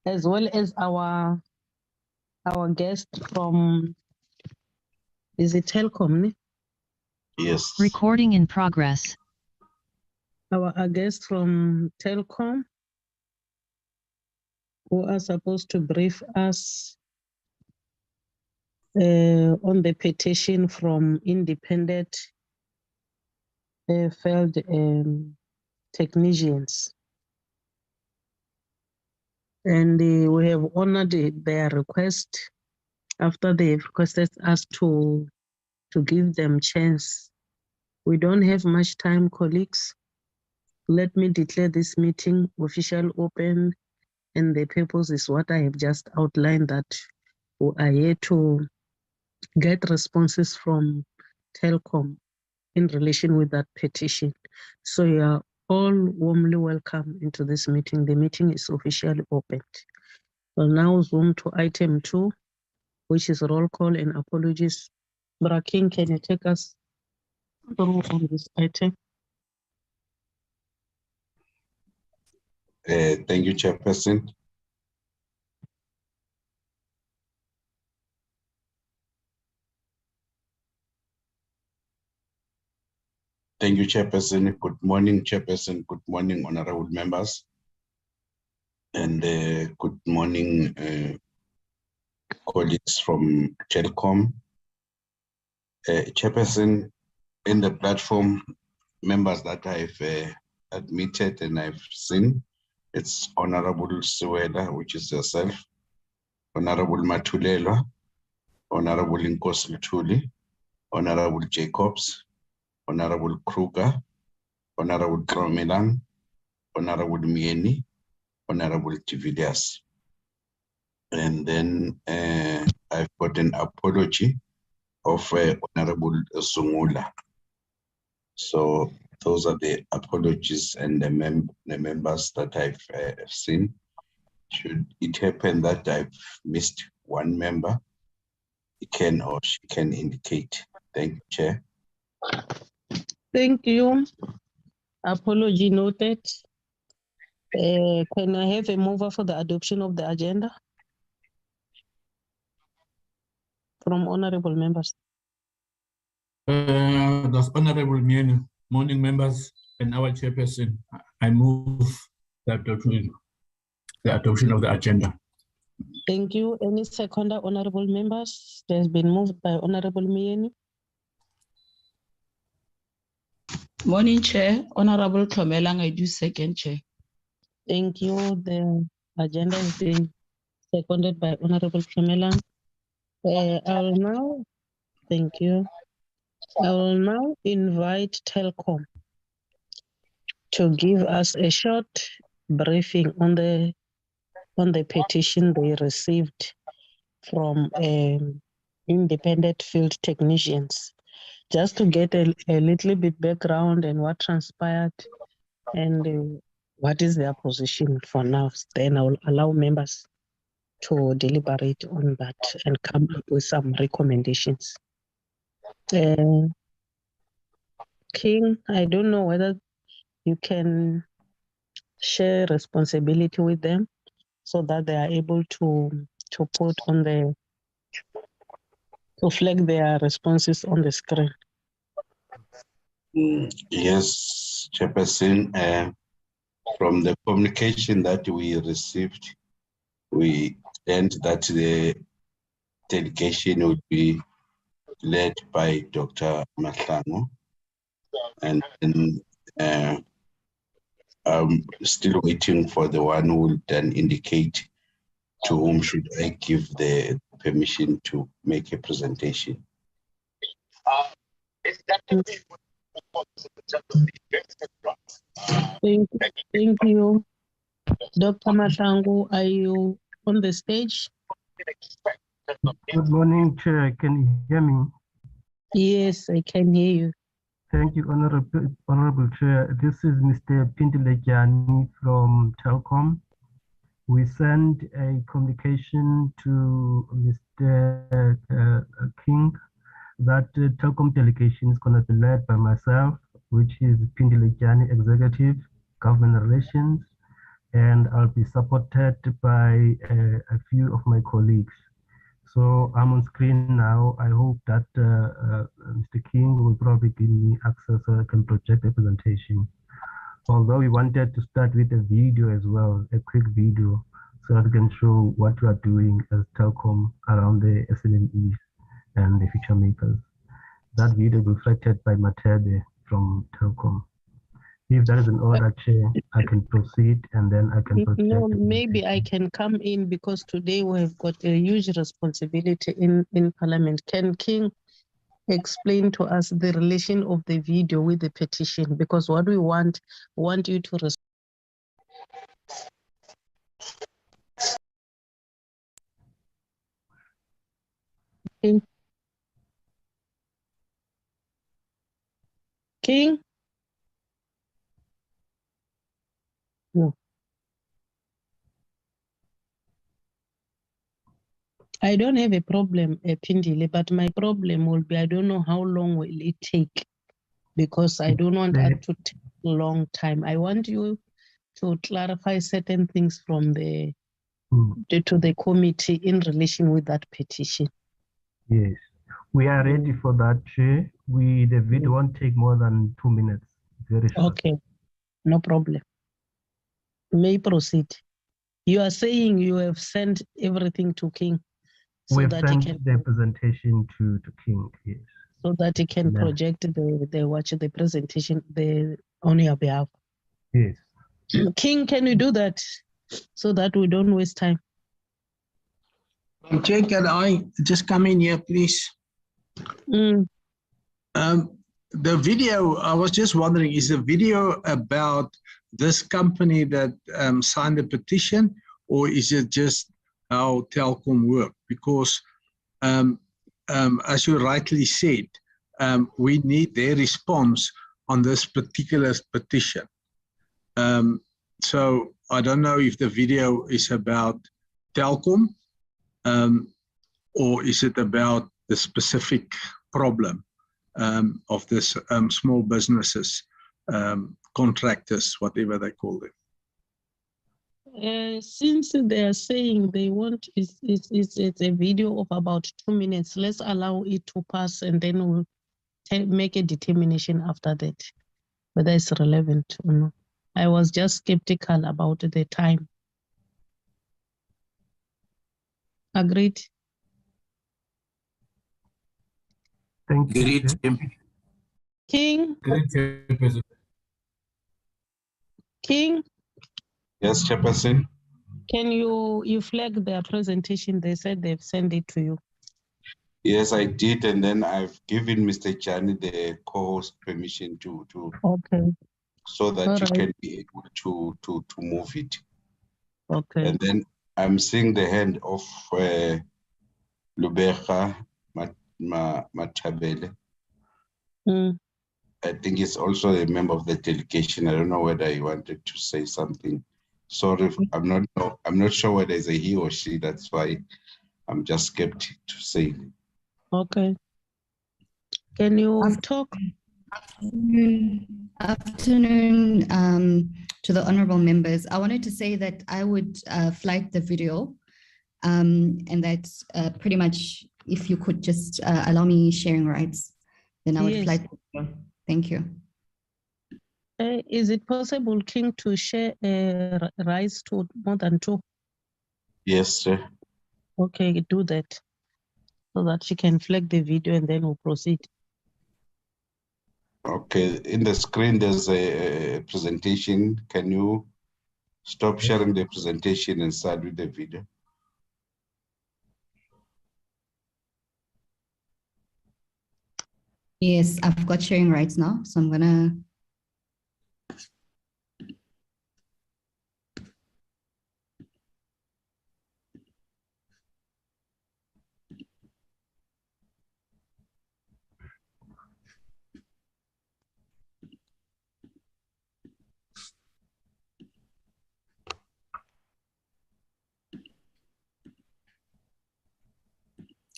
as well as our guest from, is it Telkom? Ne? Yes. Recording in progress. Our guest from Telkom, who are supposed to brief us on the petition from independent field technicians. And we have honored their request after they've requested us to give them chance. We don't have much time, colleagues. Let me declare this meeting official open, and the purpose is what I have just outlined, that we are here to get responses from Telkom in relation with that petition. So you are all warmly welcome into this meeting. The meeting is officially opened. We'll now zoom to item 2, which is roll call and apologies. Braking, can you take us through on this item? Thank you, Chairperson. Thank you, Chairperson. Good morning, Chairperson. Good morning, honorable members. And good morning, colleagues from Telkom. Chairperson, in the platform, members that I've admitted and I've seen, it's Honorable Suweda, which is yourself, Honorable Matulelwa, Honorable Inkosi Lutuli, Honorable Jacobs, Honorable Kruger, Honorable Dromelan, Honorable Mieni, Honorable Tividias. And then I've got an apology of Honorable Sungula. So those are the apologies and the members that I've seen. Should it happen that I've missed one member, he can or she can indicate. Thank you, Chair. Thank you. Apology noted. Can I have a mover for the adoption of the agenda from honorable members? That's Honorable Mienu. Morning, members and our chairperson. I move the adoption of the agenda. Thank you. Any seconder, honorable members? It has been moved by Honorable Mienu. Morning, Chair. Honorable Tlomelang, I do second, Chair. Thank you. The agenda has been seconded by Honorable Tlomelang. Thank you. I will now invite Telkom to give us a short briefing on the petition they received from independent field technicians, just to get a little bit background and what transpired and what is their position for now. Then I will allow members to deliberate on that and come up with some recommendations. King, I don't know whether you can share responsibility with them so that they are able to put on to flag their responses on the screen. Yes, Chairperson. From the communication that we received, we learned that the delegation would be led by Dr. Mahlangu, and then I'm still waiting for the one who will then indicate to whom should I give the permission to make a presentation. Thank you. Dr. Mahlangu, are you on the stage? Good morning, Chair. Can you hear me? Yes, I can hear you. Thank you, Honorable Chair. This is Mr. Pindilejani from Telkom. We sent a communication to Mr. King that Telkom delegation is going to be led by myself, which is Pindilejani Executive, Government Relations, and I'll be supported by a few of my colleagues. So I'm on screen now. I hope that Mr. King will probably give me access so I can project the presentation. Although we wanted to start with a video as well, a quick video, so that we can show what we are doing as Telkom around the SMEs and the future makers. That video will be reflected by Matebe from Telkom. If that is an order, Chair, I can proceed and then I can project. No, maybe I can come in because today we have got a huge responsibility in Parliament. Can King explain to us the relation of the video with the petition? Because what we want you to respond. King? No. I don't have a problem, Pindile, but my problem will be I don't know how long will it take, because I don't want that to take a long time. I want you to clarify certain things from to the committee in relation with that petition. Yes, we are ready for that, Chair. The video won't take more than 2 minutes. Very short. Okay, no problem. May proceed. You are saying you have sent everything to King, so We've that sent he can the presentation to King, yes. so that he can project the presentation on your behalf. Yes. King, can you do that so that we don't waste time? Chair, can I just come in here, please? The video, I was just wondering, is the video about this company that signed the petition, or is it just how Telkom work? Because as you rightly said, we need their response on this particular petition. So I don't know if the video is about Telkom, or is it about the specific problem of this small businesses, contractors, whatever they call them. Since they are saying they want it's a video of about 2 minutes, let's allow it to pass and then we'll make a determination after that, whether it's relevant or not. I was just skeptical about the time. Agreed? Thank you. Great. King? King? Yes, Chairperson. Can you flag their presentation? They said they've sent it to you. Yes, I did, and then I've given Mr. Chani the co-host permission to Okay. so that All you right. can be able to move it. Okay. And then I'm seeing the hand of Lubeja Matabele. I think he's also a member of the delegation. I don't know whether he wanted to say something. Sorry, I'm not sure whether it's a he or she. That's why I'm just skeptic to say. Okay. Can you talk? Afternoon to the honorable members. I wanted to say that I would flag the video, and that's pretty much, if you could just allow me sharing rights, then I would Yes. flag the video. Thank you. Is it possible, King, to share rights to more than 2? Yes, sir. Okay, do that so that she can flag the video and then we'll proceed. Okay, in the screen there's a presentation. Can you stop sharing the presentation and start with the video? Yes, I've got sharing rights now, so I'm gonna.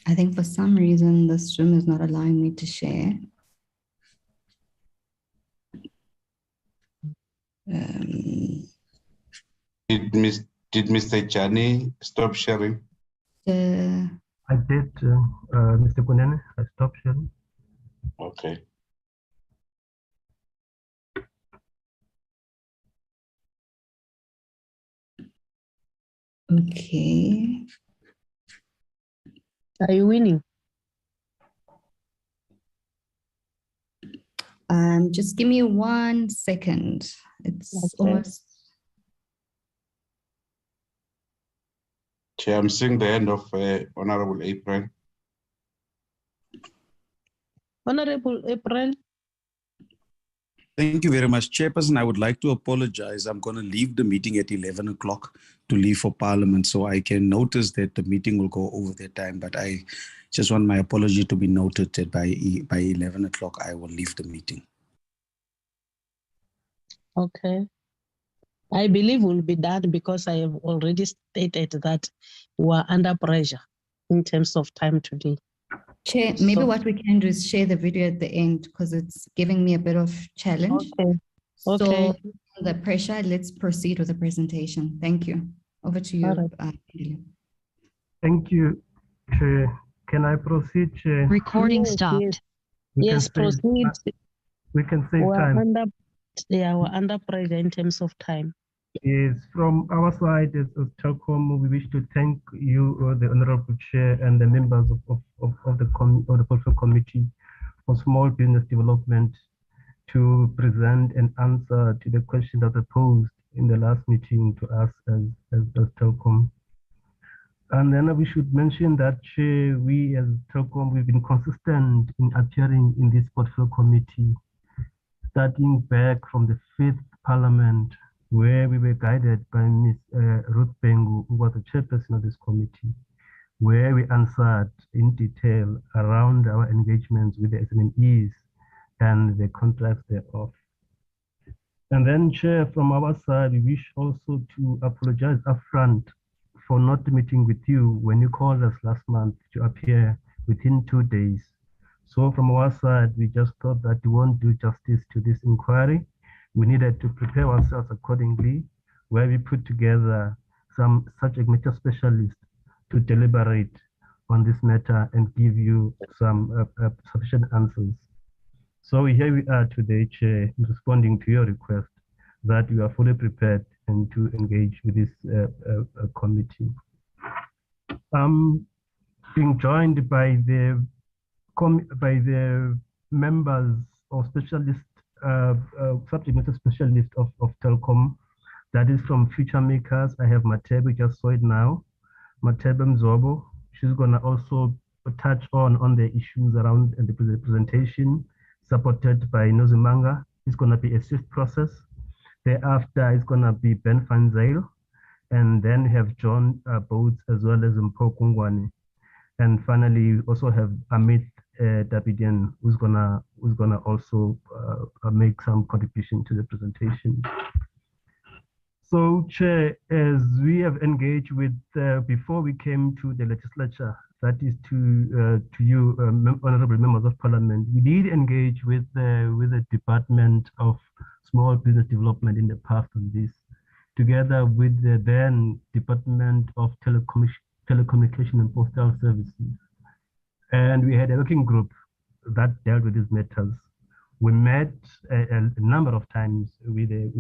I think for some reason this Zoom is not allowing me to share. Did Mr. Jani stop sharing? I did, Mr. Kunene. I stopped sharing. Okay. Okay. Are you winning? Just give me 1 second. It's Okay. almost. Chair, I'm seeing the end of Honorable April. Honorable April. Thank you very much, Chairperson. I would like to apologize. I'm going to leave the meeting at 11 o'clock to leave for Parliament, so I can notice that the meeting will go over their time, but I just want my apology to be noted that by 11 o'clock, I will leave the meeting. Okay. I believe we'll be done because I have already stated that we are under pressure in terms of time today. Chair, maybe So- what we can do is share the video at the end because it's giving me a bit of challenge. Okay. Okay. So the pressure, let's proceed with the presentation. Thank you. Over to you. All right. Ndile. Thank you, Chair. Can I proceed, Chair? Recording Yes, stopped. yes. We Yes, can save- proceed. We can save We're time. we're under pressure in terms of time. Yes, from our side as Telkom, we wish to thank you, the Honorable Chair, and the members of the Portfolio Committee for Small Business Development to present an answer to the question that was posed in the last meeting to us as Telkom. And then we should mention that we as Telkom, we've been consistent in appearing in this Portfolio Committee, starting back from the 5th Parliament, where we were guided by Ms. Ruth Bengu, who was the chairperson of this committee, where we answered in detail around our engagements with the SMEs and the contracts thereof. And then, Chair, from our side, we wish also to apologize upfront for not meeting with you when you called us last month to appear within 2 days. So from our side, we just thought that we won't do justice to this inquiry. We needed to prepare ourselves accordingly, where we put together some subject matter specialists to deliberate on this matter and give you some sufficient answers. So here we are today, Chair, responding to your request that you are fully prepared and to engage with this committee. Being joined by the members or specialists, subject matter specialist of Telkom, that is from Future Makers. I have Matebe, we just saw it now. Matebe Mzobo, she's gonna also touch on the issues around the presentation, supported by Nozimanga. It's gonna be a swift process. Thereafter, it's gonna be Ben Van Zyl, and then we have John Boats as well as Mpho Kungwane. And finally, we also have Amit Dabidian, who's gonna also make some contribution to the presentation. So, Chair, as we have engaged with before we came to the legislature, that is to you, honourable members of Parliament, we did engage with the Department of Small Business Development in the past on this, together with the then Department of Telecommunication and Postal Services. And we had a working group that dealt with these matters. We met a number of times with the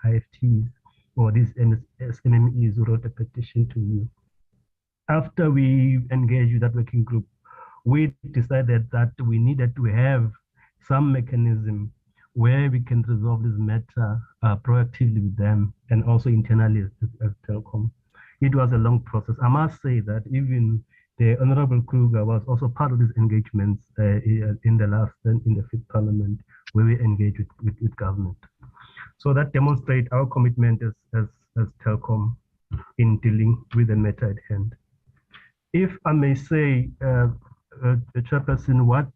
IFTs or these SMEs who wrote a petition to you. After we engaged with that working group, we decided that we needed to have some mechanism where we can resolve this matter proactively with them and also internally as Telkom. It was a long process. I must say that even the Honorable Kruger was also part of these engagements in the 5th Parliament, where we engage with government. So that demonstrates our commitment as Telkom in dealing with the matter at hand. If I may say, Chairperson, what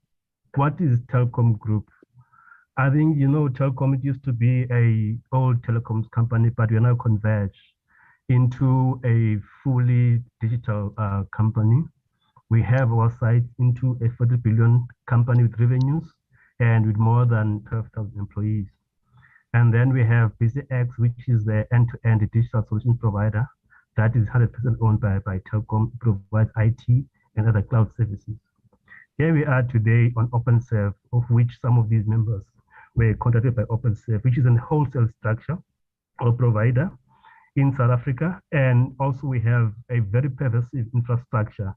is Telkom Group? I think, you know, Telkom, it used to be an old telecoms company, but we are now converged into a fully digital company. We have our sites into a 40 billion company with revenues and with more than 12,000 employees. And then we have BCX, which is the end-to-end digital solution provider that is 100% owned by Telkom, provides IT and other cloud services. Here we are today on Openserve, of which some of these members were contracted by Openserve, which is a wholesale structure or provider in South Africa. And also we have a very pervasive infrastructure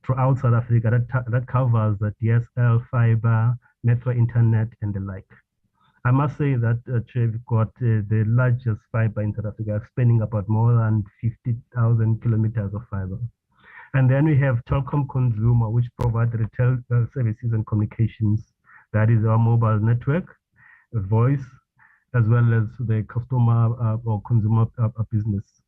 throughout South Africa that covers the DSL, fiber, metro internet, and the like. I must say that we've got the largest fiber in South Africa, spanning about more than 50,000 kilometers of fiber. And then we have Telkom Consumer, which provides retail services and communications. That is our mobile network, voice, as well as the customer or consumer business.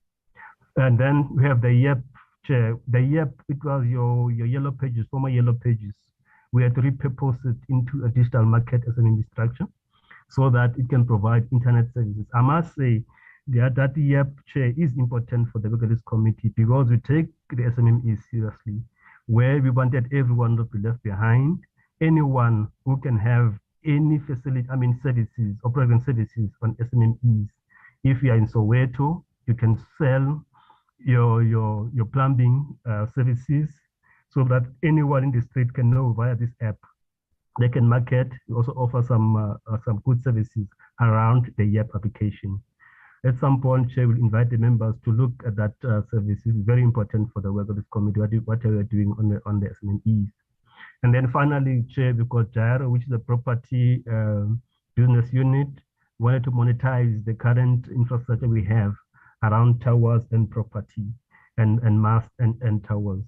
And then we have the YEP chair. The YEP, it was your yellow pages, former yellow pages. We had to repurpose it into a digital market SME structure so that it can provide internet services. I must say that YEP chair is important for the Regulatory Committee because we take the SMEs seriously, where we wanted everyone not to be left behind. Anyone who can have any facility, services, operating services on SMEs. If you are in Soweto, you can sell your plumbing services so that anyone in the street can know via this app. They can market. We also offer some good services around the YEP application. At some point, Chair will invite the members to look at that service. It's very important for the work of this committee, what we are doing on the SMEs. And then finally, Chair, we've got Gyro, which is a property business unit, wanted to monetize the current infrastructure we have around towers and property and masts and towers.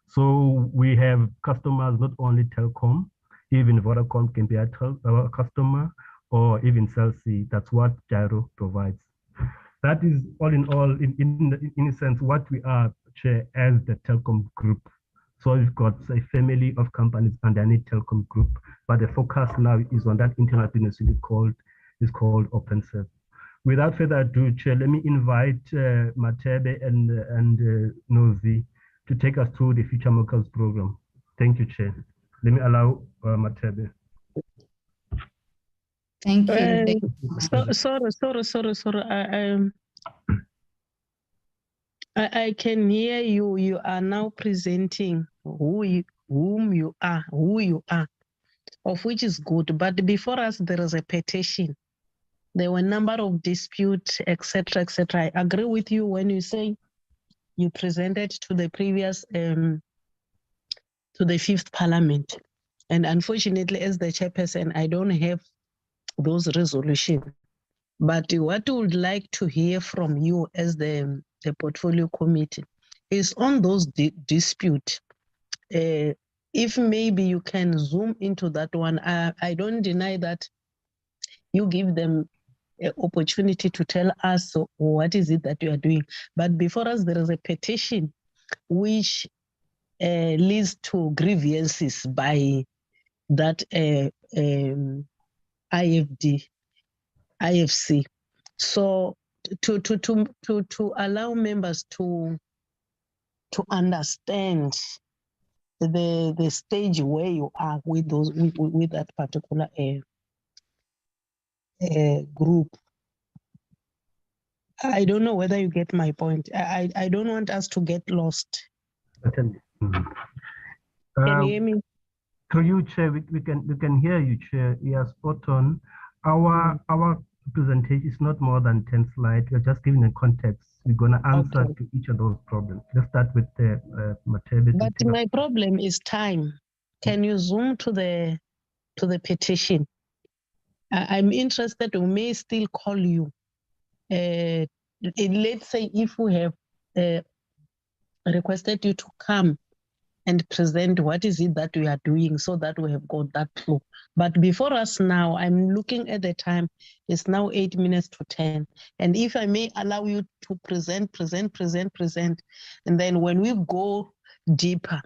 So we have customers, not only Telkom, even Vodacom can be a customer, or even Cell C. That's what Gyro provides. That is all in all, in a sense, what we are, Chair, as the Telkom Group. So we've got a family of companies underneath Telkom Group, but the focus now is on that internal business unit called Openserve. Without further ado, Chair, let me invite Matebe and Nozi to take us through the Future Markets program. Thank you, Chair. Let me allow Matebe. Thank you. Sorry. I can hear you. You are now presenting who you are, of which is good. But before us, there is a petition. There were a number of disputes, etc., etc. I agree with you when you say you presented to the previous, to the 5th Parliament. And unfortunately, as the chairperson, I don't have those resolutions. But what we would like to hear from you as the portfolio committee is on those disputes. If maybe you can zoom into that one. I don't deny that you give them an opportunity to tell us what is it that you are doing. But before us, there is a petition which leads to grievances by that IFC. So to allow members to understand the stage where you are with that particular group. I don't know whether you get my point. I don't want us to get lost. Can you hear me? Through you, Chair, we can hear you, Chair. Yeah, spot on. Our presentation is not more than 10 slides. We're just giving a context. We're going to answer to each of those problems. Let's start with the maternity. But my problem is time. Can you zoom to the petition? I'm interested. We may still call you. Let's say if we have requested you to come and present what is it that we are doing so that we have got that through. But before us now, I'm looking at the time, it's now 8 minutes to 10. And if I may allow you to present, and then when we go deeper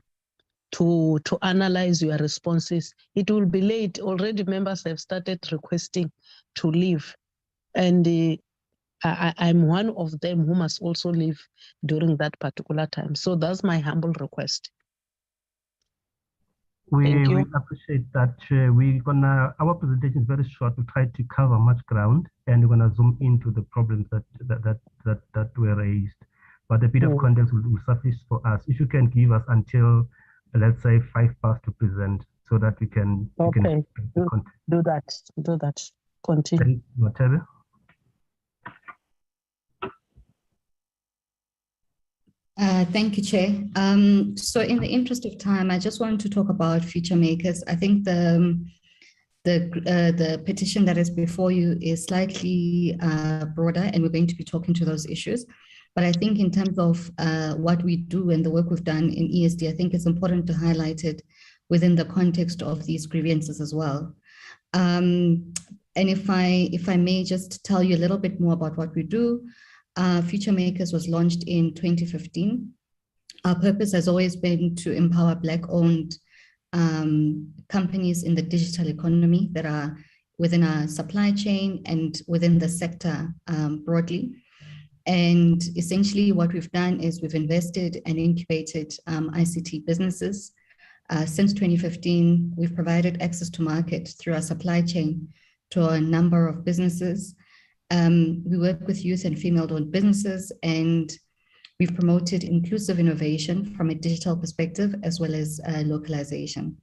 to analyze your responses, it will be late. Already members have started requesting to leave. And I'm one of them who must also leave during that particular time. So that's my humble request. Thank We you. appreciate that. Our presentation is very short. We try to cover much ground, and we're gonna zoom into the problems that were raised. But a bit of context will suffice for us. If you can give us until, let's say, 5 past to present, so that we can. Okay. Do that. Continue. Whatever. Thank you, Chair. So in the interest of time, I just wanted to talk about future makers. I think the petition that is before you is slightly broader, and we're going to be talking to those issues. But I think in terms of what we do and the work we've done in ESD, I think it's important to highlight it within the context of these grievances as well. And if I may just tell you a little bit more about what we do. Future Makers was launched in 2015. Our purpose has always been to empower Black-owned companies in the digital economy that are within our supply chain and within the sector broadly. And essentially what we've done is we've invested and incubated ICT businesses. Since 2015, we've provided access to market through our supply chain to a number of businesses. We work with youth and female-owned businesses, and we've promoted inclusive innovation from a digital perspective as well as localization.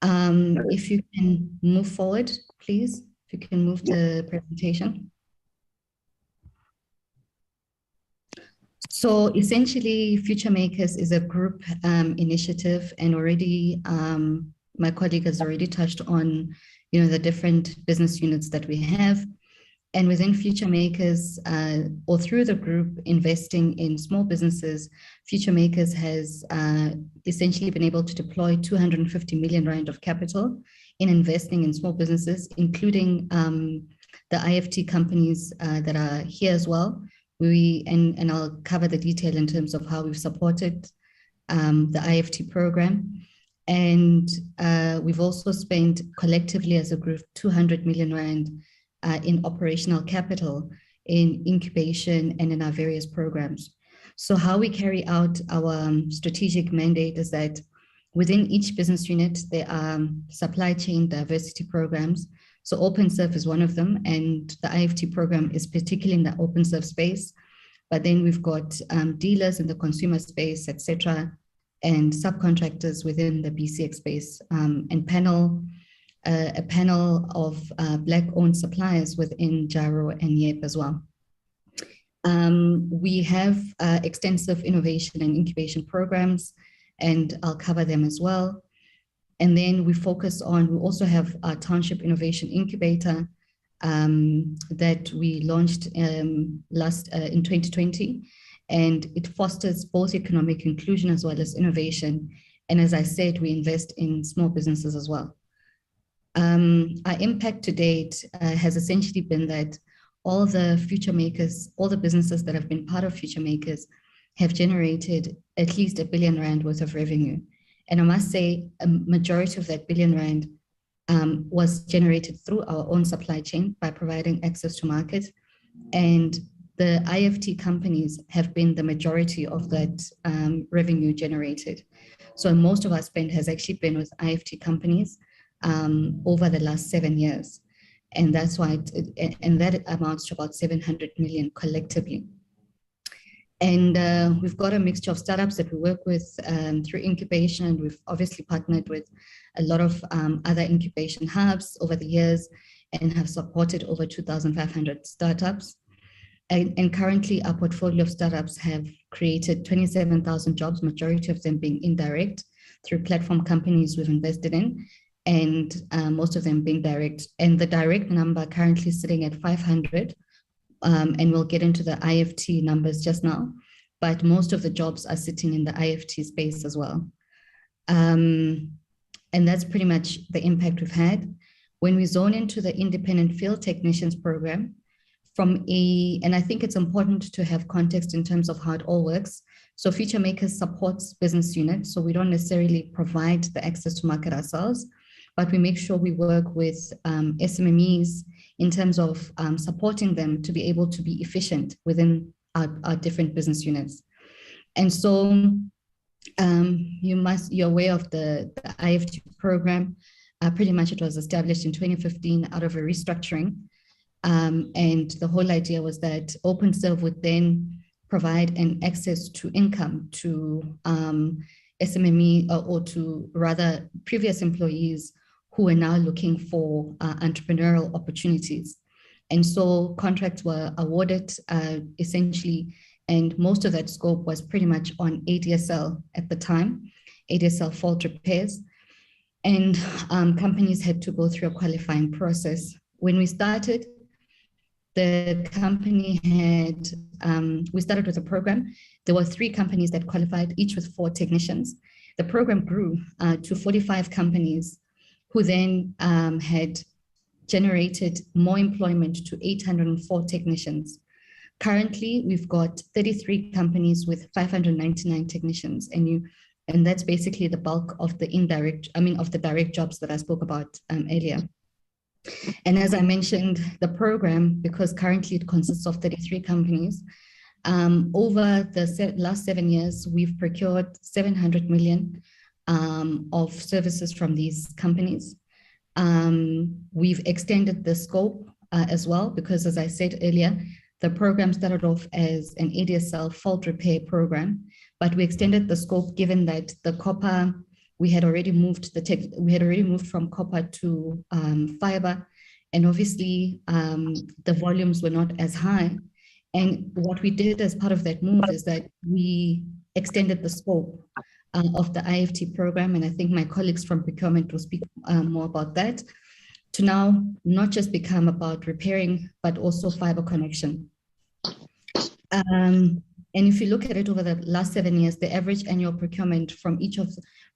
If you can move forward, please. If you can move the presentation. So essentially, Future Makers is a group initiative, and already my colleague has already touched on, the different business units that we have. And within Future Makers, or through the group investing in small businesses, Future Makers has essentially been able to deploy 250 million rand of capital in investing in small businesses, including the IFT companies that are here as well. And I'll cover the detail in terms of how we've supported the IFT program. And we've also spent collectively as a group 200 million rand in operational capital, in incubation, and in our various programs. So how we carry out our strategic mandate is that within each business unit, there are supply chain diversity programs. So Openserve is one of them, and the IFT program is particularly in the Openserve space. But then we've got dealers in the consumer space, etc., and subcontractors within the BCX space, and a panel of Black-owned suppliers within Gyro and YEP as well. We have extensive innovation and incubation programs, and I'll cover them as well. And then we also have our Township Innovation Incubator that we launched in 2020, and it fosters both economic inclusion as well as innovation. And as I said, we invest in small businesses as well. Our impact to date has essentially been that all the Future Makers, all the businesses that have been part of Future Makers have generated at least R1 billion worth of revenue. And I must say a majority of that R1 billion was generated through our own supply chain by providing access to market. And the IFT companies have been the majority of that revenue generated. So most of our spend has actually been with IFT companies over the last 7 years. And that's why, and that amounts to about 700 million collectively. And we've got a mixture of startups that we work with through incubation. And we've obviously partnered with a lot of other incubation hubs over the years and have supported over 2,500 startups. And currently our portfolio of startups have created 27,000 jobs, majority of them being indirect through platform companies we've invested in, and most of them being direct. And the direct number currently sitting at 500, and we'll get into the IFT numbers just now, but most of the jobs are sitting in the IFT space as well. And that's pretty much the impact we've had. When we zone into the independent field technicians program, and I think it's important to have context in terms of how it all works. So Future Makers supports business units, so we don't necessarily provide the access to market ourselves, but we make sure we work with SMMEs in terms of supporting them to be able to be efficient within our different business units. And so You're aware of the IFT program. Pretty much it was established in 2015 out of a restructuring. And the whole idea was that Openserve would then provide an access to income to SMME or to rather previous employees who are now looking for entrepreneurial opportunities. And so contracts were awarded essentially, and most of that scope was pretty much on ADSL at the time, ADSL fault repairs. And companies had to go through a qualifying process. When we started, the company had, we started with a program. There were 3 companies that qualified, each with 4 technicians. The program grew to 45 companies who then had generated more employment to 804 technicians. Currently, we've got 33 companies with 599 technicians, and that's basically the bulk of the of the direct jobs that I spoke about earlier. And as I mentioned, the program, because currently it consists of 33 companies, over the last 7 years, we've procured 700 million of services from these companies. We've extended the scope as well, because as I said earlier, the program started off as an ADSL fault repair program, but we extended the scope given that the copper, we had already moved from copper to fiber, and obviously the volumes were not as high. And what we did as part of that move is that we extended the scope of the IFT program, and I think my colleagues from procurement will speak more about that, to now not just become about repairing, but also fiber connection. And if you look at it over the last 7 years, the average annual procurement from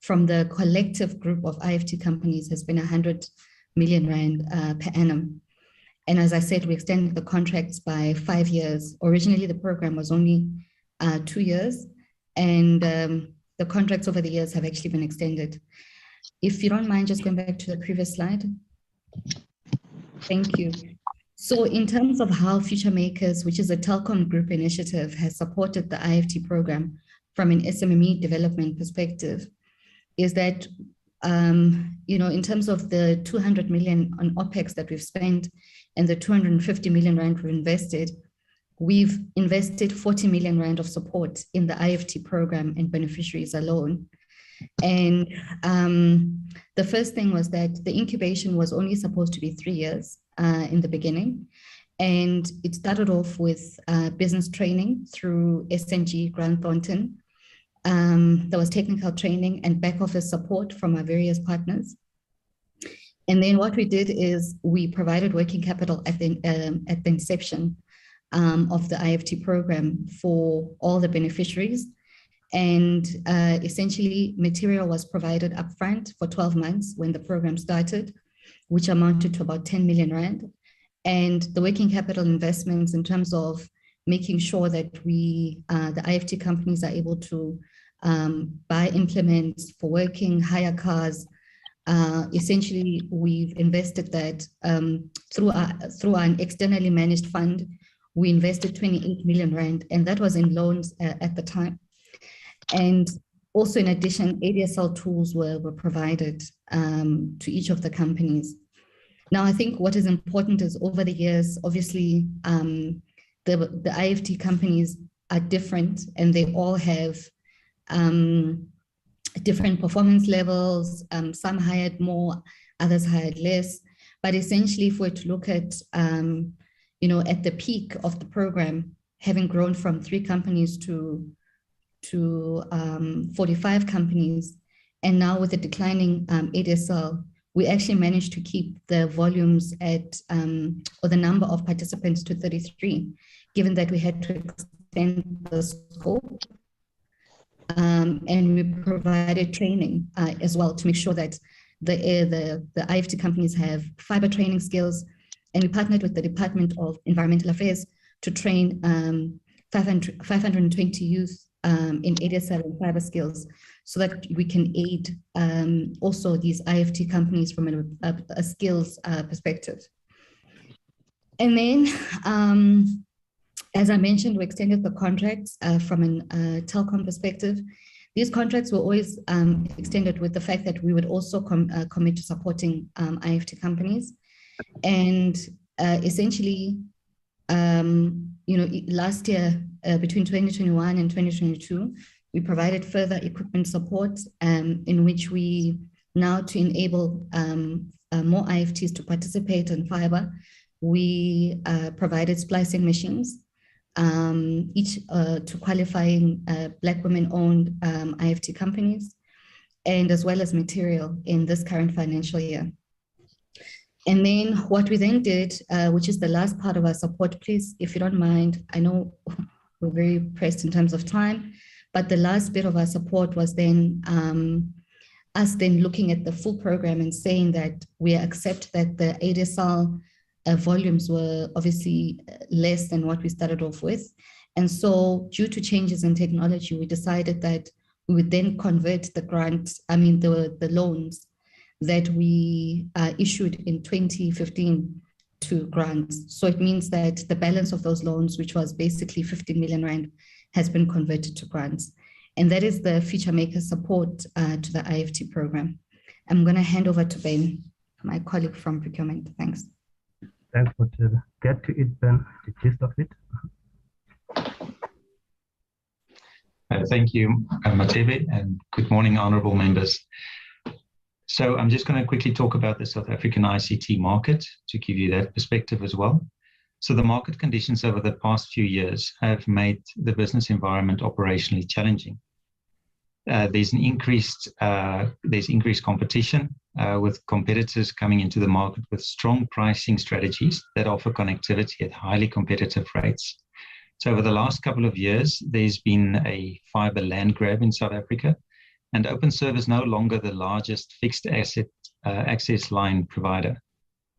from the collective group of IFT companies has been 100 million rand per annum. And as I said, we extended the contracts by 5 years. Originally, the program was only 2 years, and the contracts over the years have actually been extended. If you don't mind just going back to the previous slide. Thank you. So in terms of how Future Makers, which is a Telkom group initiative, has supported the IFT program from an SMME development perspective, is that, in terms of the 200 million on OPEX that we've spent and the 250 million rand we've invested 40 million rand of support in the IFT program and beneficiaries alone. And the first thing was that the incubation was only supposed to be 3 years in the beginning. And it started off with business training through SNG Grant Thornton. There was technical training and back office support from our various partners. And then what we did is we provided working capital at the inception of the IFT program for all the beneficiaries. And essentially material was provided upfront for 12 months when the program started, which amounted to about 10 million rand. And the working capital investments in terms of making sure that the IFT companies are able to buy implements for working, hire cars. Essentially, we've invested that through an externally managed fund. We invested 28 million rand, and that was in loans at the time. And also, in addition, ADSL tools were provided to each of the companies. Now, I think what is important is over the years, obviously, the IFT companies are different, and they all have different performance levels. Some hired more, others hired less. But essentially, if we're to look at, at the peak of the program, having grown from 3 companies to 45 companies, and now with the declining ADSL, we actually managed to keep the volumes at, or the number of participants to 33, given that we had to extend the scope. And we provided training as well to make sure that the IFT companies have fiber training skills. And we partnered with the Department of Environmental Affairs to train 520 youth in ADSL and fiber skills, so that we can aid also these IFT companies from a skills perspective. And then, as I mentioned, we extended the contracts from a Telkom perspective. These contracts were always extended with the fact that we would also commit to supporting IFT companies. And essentially, last year, between 2021 and 2022, we provided further equipment support in which we now, to enable more IFTs to participate in fiber, we provided splicing machines, each to qualifying Black women-owned IFT companies, and as well as material in this current financial year. And then what we then did, which is the last part of our support, please, if you don't mind, I know we're very pressed in terms of time, but the last bit of our support was then us then looking at the full program and saying that we accept that the ADSL volumes were obviously less than what we started off with. And so due to changes in technology, we decided that we would then convert the grants, the loans that we issued in 2015 to grants. So it means that the balance of those loans, which was basically 15 million rand, has been converted to grants. And that is the feature maker support to the IFT program. I'm going to hand over to Ben, my colleague from procurement. Thanks. Thanks, Matebe. Get to it, Ben, the gist of it. Thank you, Matebe, and good morning, honorable members. So I'm just going to quickly talk about the South African ICT market to give you that perspective as well. So the market conditions over the past few years have made the business environment operationally challenging. There's increased competition with competitors coming into the market with strong pricing strategies that offer connectivity at highly competitive rates. So over the last couple of years, there's been a fiber land grab in South Africa, and Openserve is no longer the largest fixed asset access line provider.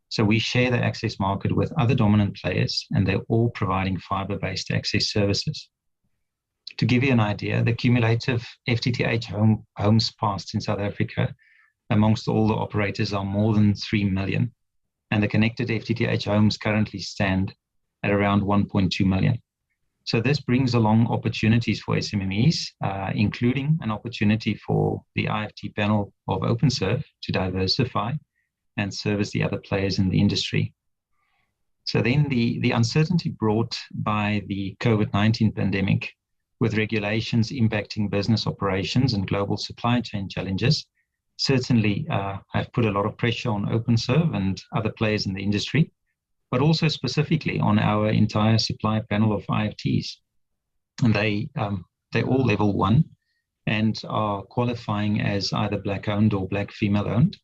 So we share the access market with other dominant players, and they're all providing fiber-based access services. To give you an idea, the cumulative FTTH homes passed in South Africa amongst all the operators are more than 3 million, and the connected FTTH homes currently stand at around 1.2 million. So this brings along opportunities for SMMEs, including an opportunity for the IFT panel of Openserve to diversify and service the other players in the industry. So then the uncertainty brought by the COVID-19 pandemic, with regulations impacting business operations and global supply chain challenges, certainly have put a lot of pressure on Openserve and other players in the industry, but also specifically on our entire supply panel of IFTs. And they're all level 1 and are qualifying as either Black-owned or Black female-owned.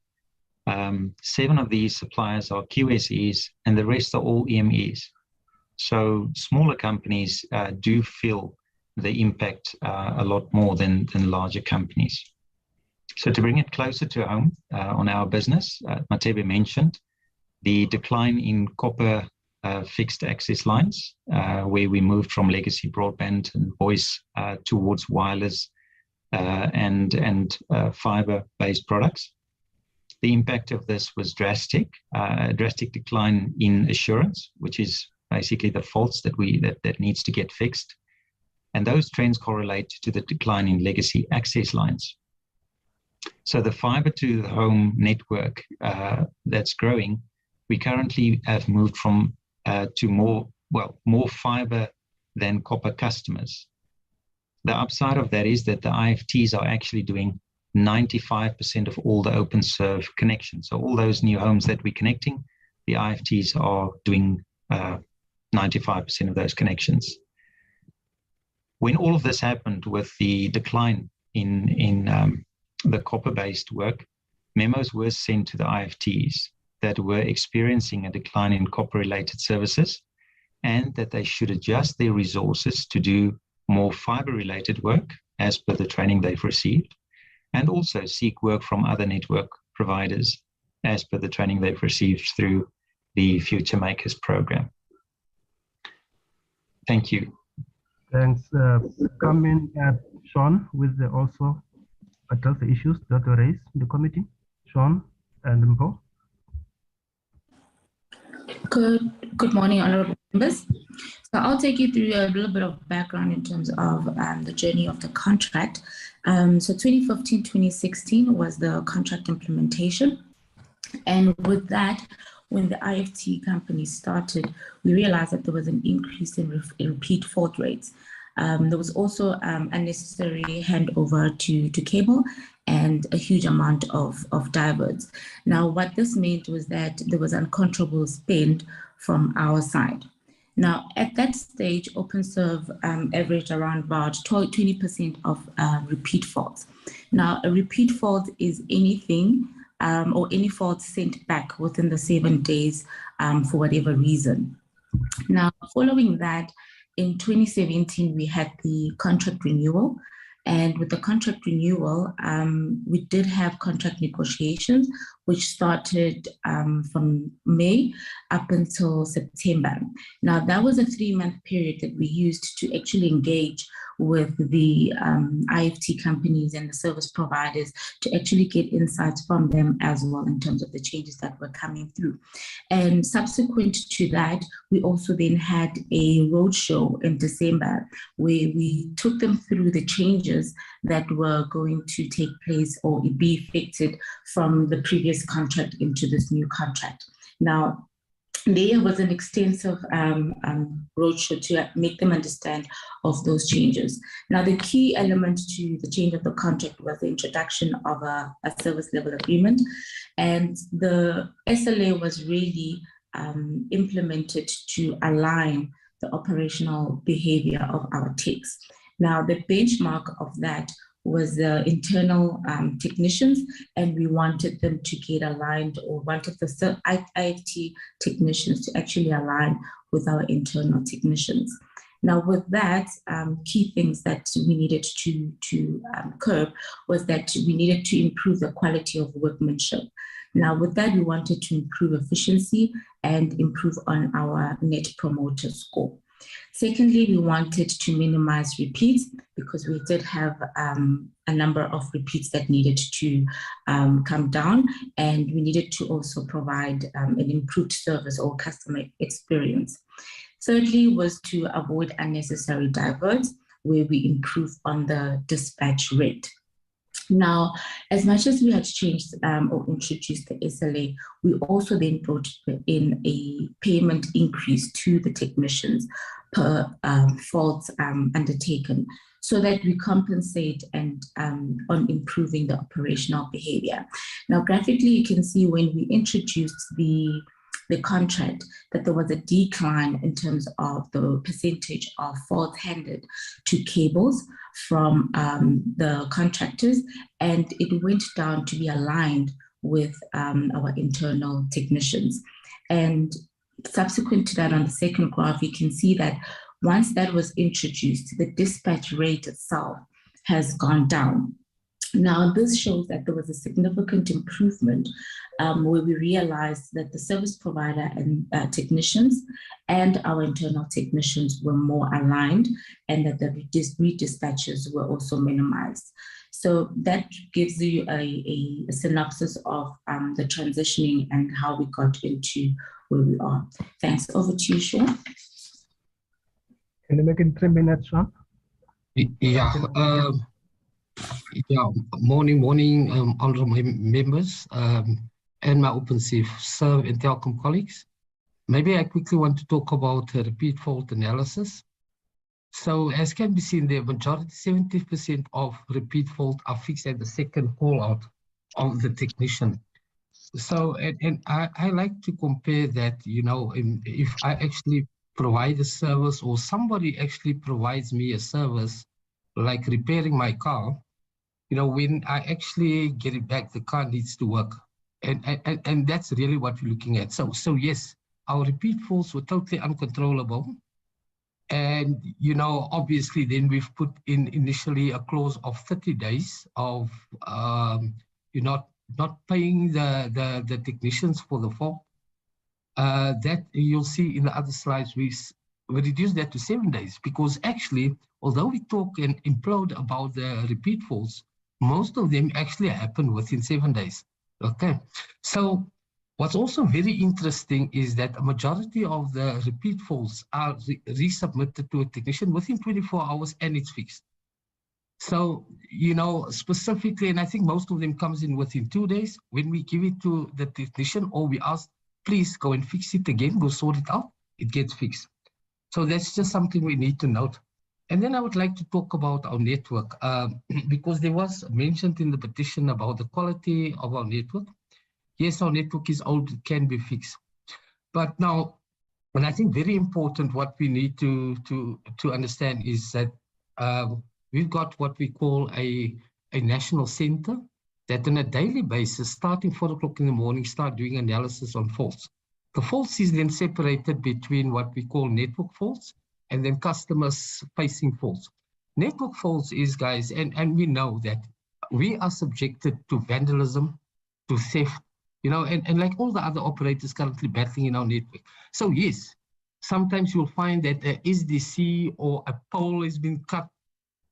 7 of these suppliers are QSEs, and the rest are all EMEs. So smaller companies do feel the impact a lot more than larger companies. So to bring it closer to home on our business, Matebe mentioned the decline in copper fixed access lines, where we moved from legacy broadband and voice towards wireless and fiber-based products. The impact of this was drastic, a drastic decline in assurance, which is basically the faults that needs to get fixed. And those trends correlate to the decline in legacy access lines. So the fiber to the home network that's growing, we currently have moved from to more fiber than copper customers. The upside of that is that the IFTs are actually doing 95% of all the Openserve connections. So all those new homes that we're connecting, the IFTs are doing 95% of those connections. When all of this happened with the decline in the copper-based work, memos were sent to the IFTs that were experiencing a decline in copper-related services, and that they should adjust their resources to do more fiber-related work as per the training they've received, and also seek work from other network providers as per the training they've received through the Future Makers program. Thank you. Thanks. Come in at Sean with the also address the issues that were raised in the committee. Sean and Mpo. Good morning, honorable members. So I'll take you through a little bit of background in terms of the journey of the contract. So 2015, 2016 was the contract implementation. And with that, when the IFT company started, we realized that there was an increase in repeat fault rates. There was also unnecessary handover to cable and a huge amount of diverts. Now, what this meant was that there was uncontrollable spend from our side. Now, at that stage, Openserve averaged around about 20% of repeat faults. Now, a repeat fault is anything or any fault sent back within the 7 days for whatever reason. Now, following that, in 2017, we had the contract renewal. And with the contract renewal, we did have contract negotiations, which started from May up until September. Now, that was a 3-month period that we used to actually engage with the IFT companies and the service providers to actually get insights from them as well in terms of the changes that were coming through. And subsequent to that, we also then had a roadshow in December where we took them through the changes that were going to take place or be effected from the previous contract into this new contract. Now, there was an extensive roadshow to make them understand of those changes. Now, the key element to the change of the contract was the introduction of a service level agreement, and the SLA was really implemented to align the operational behavior of our techs. Now, the benchmark of that was the internal technicians, and we wanted them to get aligned, or wanted the IFT technicians to actually align with our internal technicians. Now, with that, key things that we needed to curb was that we needed to improve the quality of workmanship. Now, with that, we wanted to improve efficiency and improve on our net promoter score. Secondly, we wanted to minimize repeats because we did have a number of repeats that needed to come down, and we needed to also provide an improved service or customer experience. Thirdly was to avoid unnecessary diverts, where we improve on the dispatch rate. Now, as much as we had changed or introduced the SLA, we also then brought in a payment increase to the technicians per fault undertaken, so that we compensate and on improving the operational behavior. Now, graphically, you can see when we introduced the contract that there was a decline in terms of the percentage of faults handed to cables from the contractors, and it went down to be aligned with our internal technicians. And subsequent to that, on the second graph, you can see that once that was introduced, the dispatch rate itself has gone down. Now, this shows that there was a significant improvement where we realized that the service provider and technicians and our internal technicians were more aligned, and that the redispatches were also minimized. So that gives you a synopsis of the transitioning and how we got into where we are. Thanks. Over to you, Sean. Can you make it 3 minutes, Sean? Yeah, morning, honorable members and my Openserve and Telkom colleagues. Maybe I quickly want to talk about repeat fault analysis. So as can be seen, the majority, 70% of repeat fault are fixed at the second call out of the technician. So, and I like to compare that, you know, if I actually provide a service or somebody actually provides me a service like repairing my car, you know, when I actually get it back, the car needs to work. And that's really what we're looking at. So yes, our repeat faults were totally uncontrollable. And, you know, obviously then we've put in initially a clause of 30 days of you're not paying the technicians for the fault. That you'll see in the other slides, we reduced that to 7 days, because actually, although we talk and implode about the repeat faults, most of them actually happen within 7 days. Okay, so what's also very interesting is that a majority of the repeat faults are resubmitted to a technician within 24 hours, and it's fixed. So, you know, specifically, and I think most of them comes in within 2 days, when we give it to the technician or we ask, please go and fix it again, go sort it out, it gets fixed. So that's just something we need to note. And then I would like to talk about our network, because there was mentioned in the petition about the quality of our network. Yes, our network is old, it can be fixed. But now, and I think very important, what we need to understand is that we've got what we call a national center that on a daily basis, starting 4 o'clock in the morning, start doing analysis on faults. The faults is then separated between what we call network faults and then customers facing faults. Network faults is, guys, and we know that we are subjected to vandalism, to theft, you know, and like all the other operators currently battling in our network. So yes, sometimes you'll find that a SDC or a pole has been cut,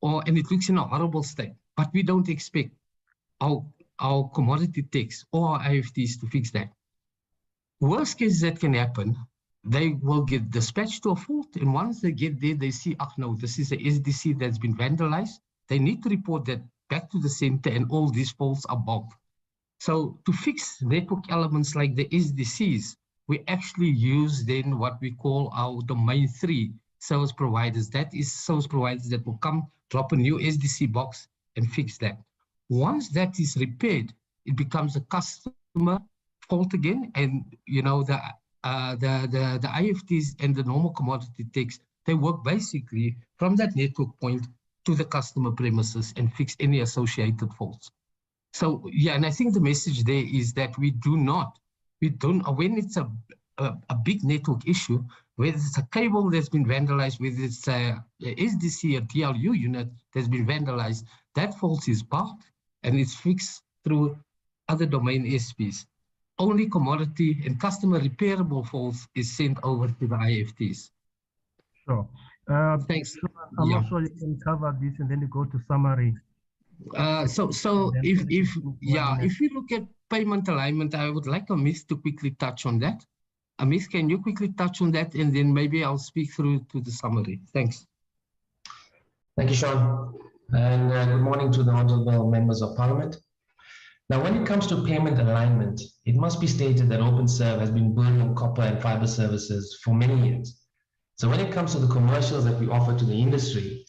and it looks in a horrible state, but we don't expect our commodity techs or our IFTs to fix that. Worst case that can happen, they will get dispatched to a fault, and once they get there, they see, oh no, this is a SDC that's been vandalized. They need to report that back to the center, and all these faults are bulked. So to fix network elements like the SDCs, we actually use then what we call our domain 3 service providers. That is service providers that will come, drop a new SDC box and fix that. Once that is repaired, it becomes a customer fault again, and you know the IFTs and the normal commodity techs, they work basically from that network point to the customer premises and fix any associated faults. So yeah, and I think the message there is that we don't, when it's a big network issue, whether it's a cable that's been vandalized, whether it's a SDC or DLU unit that's been vandalized, that fault is bulked and it's fixed through other domain SPs. Only commodity and customer repairable faults is sent over to the IFTs. Sure. Thanks. I'm not sure you can cover this and then you go to summary. So if you look at payment alignment, I would like Amit to quickly touch on that. Amit, can you quickly touch on that, and then maybe I'll speak through to the summary. Thanks. Thank you, Sean. And good morning to the honorable members of Parliament. Now, when it comes to payment alignment, it must be stated that Openserve has been building copper and fiber services for many years. So when it comes to the commercials that we offer to the industry,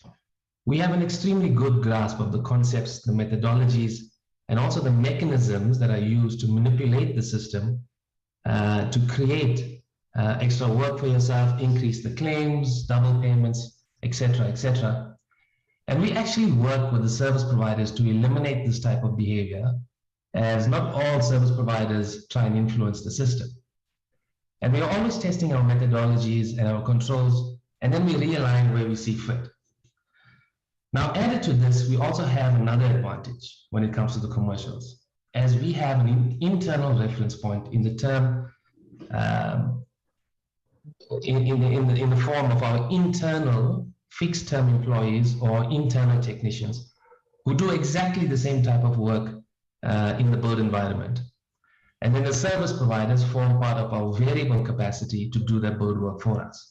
we have an extremely good grasp of the concepts, the methodologies, and also the mechanisms that are used to manipulate the system to create extra work for yourself, increase the claims, double payments, etc., etc. And we actually work with the service providers to eliminate this type of behavior, as not all service providers try and influence the system. And we are always testing our methodologies and our controls, and then we realign where we see fit. Now, added to this, we also have another advantage when it comes to the commercials, as we have an internal reference point in the term, in the form of our internal fixed term employees or internal technicians who do exactly the same type of work in the build environment. And then the service providers form part of our variable capacity to do that build work for us.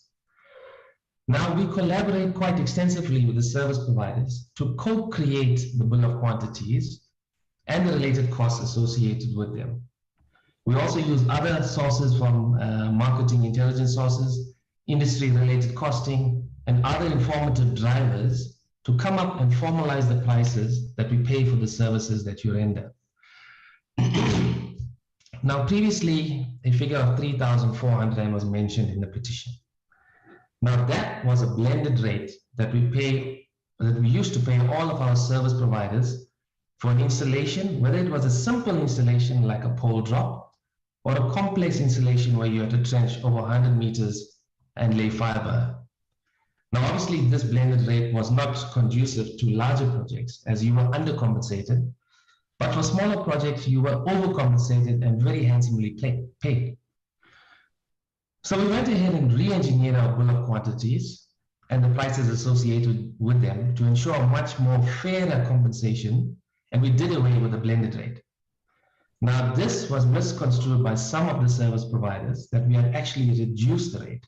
Now, we collaborate quite extensively with the service providers to co-create the bill of quantities and the related costs associated with them. We also use other sources from marketing intelligence sources, industry-related costing, and other informative drivers to come up and formalize the prices that we pay for the services that you render. Now, previously, a figure of 3,400 was mentioned in the petition. Now, that was a blended rate that we used to pay all of our service providers for an installation, whether it was a simple installation like a pole drop or a complex installation where you had to trench over 100 meters and lay fiber. Now, obviously, this blended rate was not conducive to larger projects as you were undercompensated, but for smaller projects, you were overcompensated and very handsomely paid. So we went ahead and re-engineered our bill of quantities and the prices associated with them to ensure a much more fairer compensation, and we did away with the blended rate. Now, this was misconstrued by some of the service providers that we had actually reduced the rate,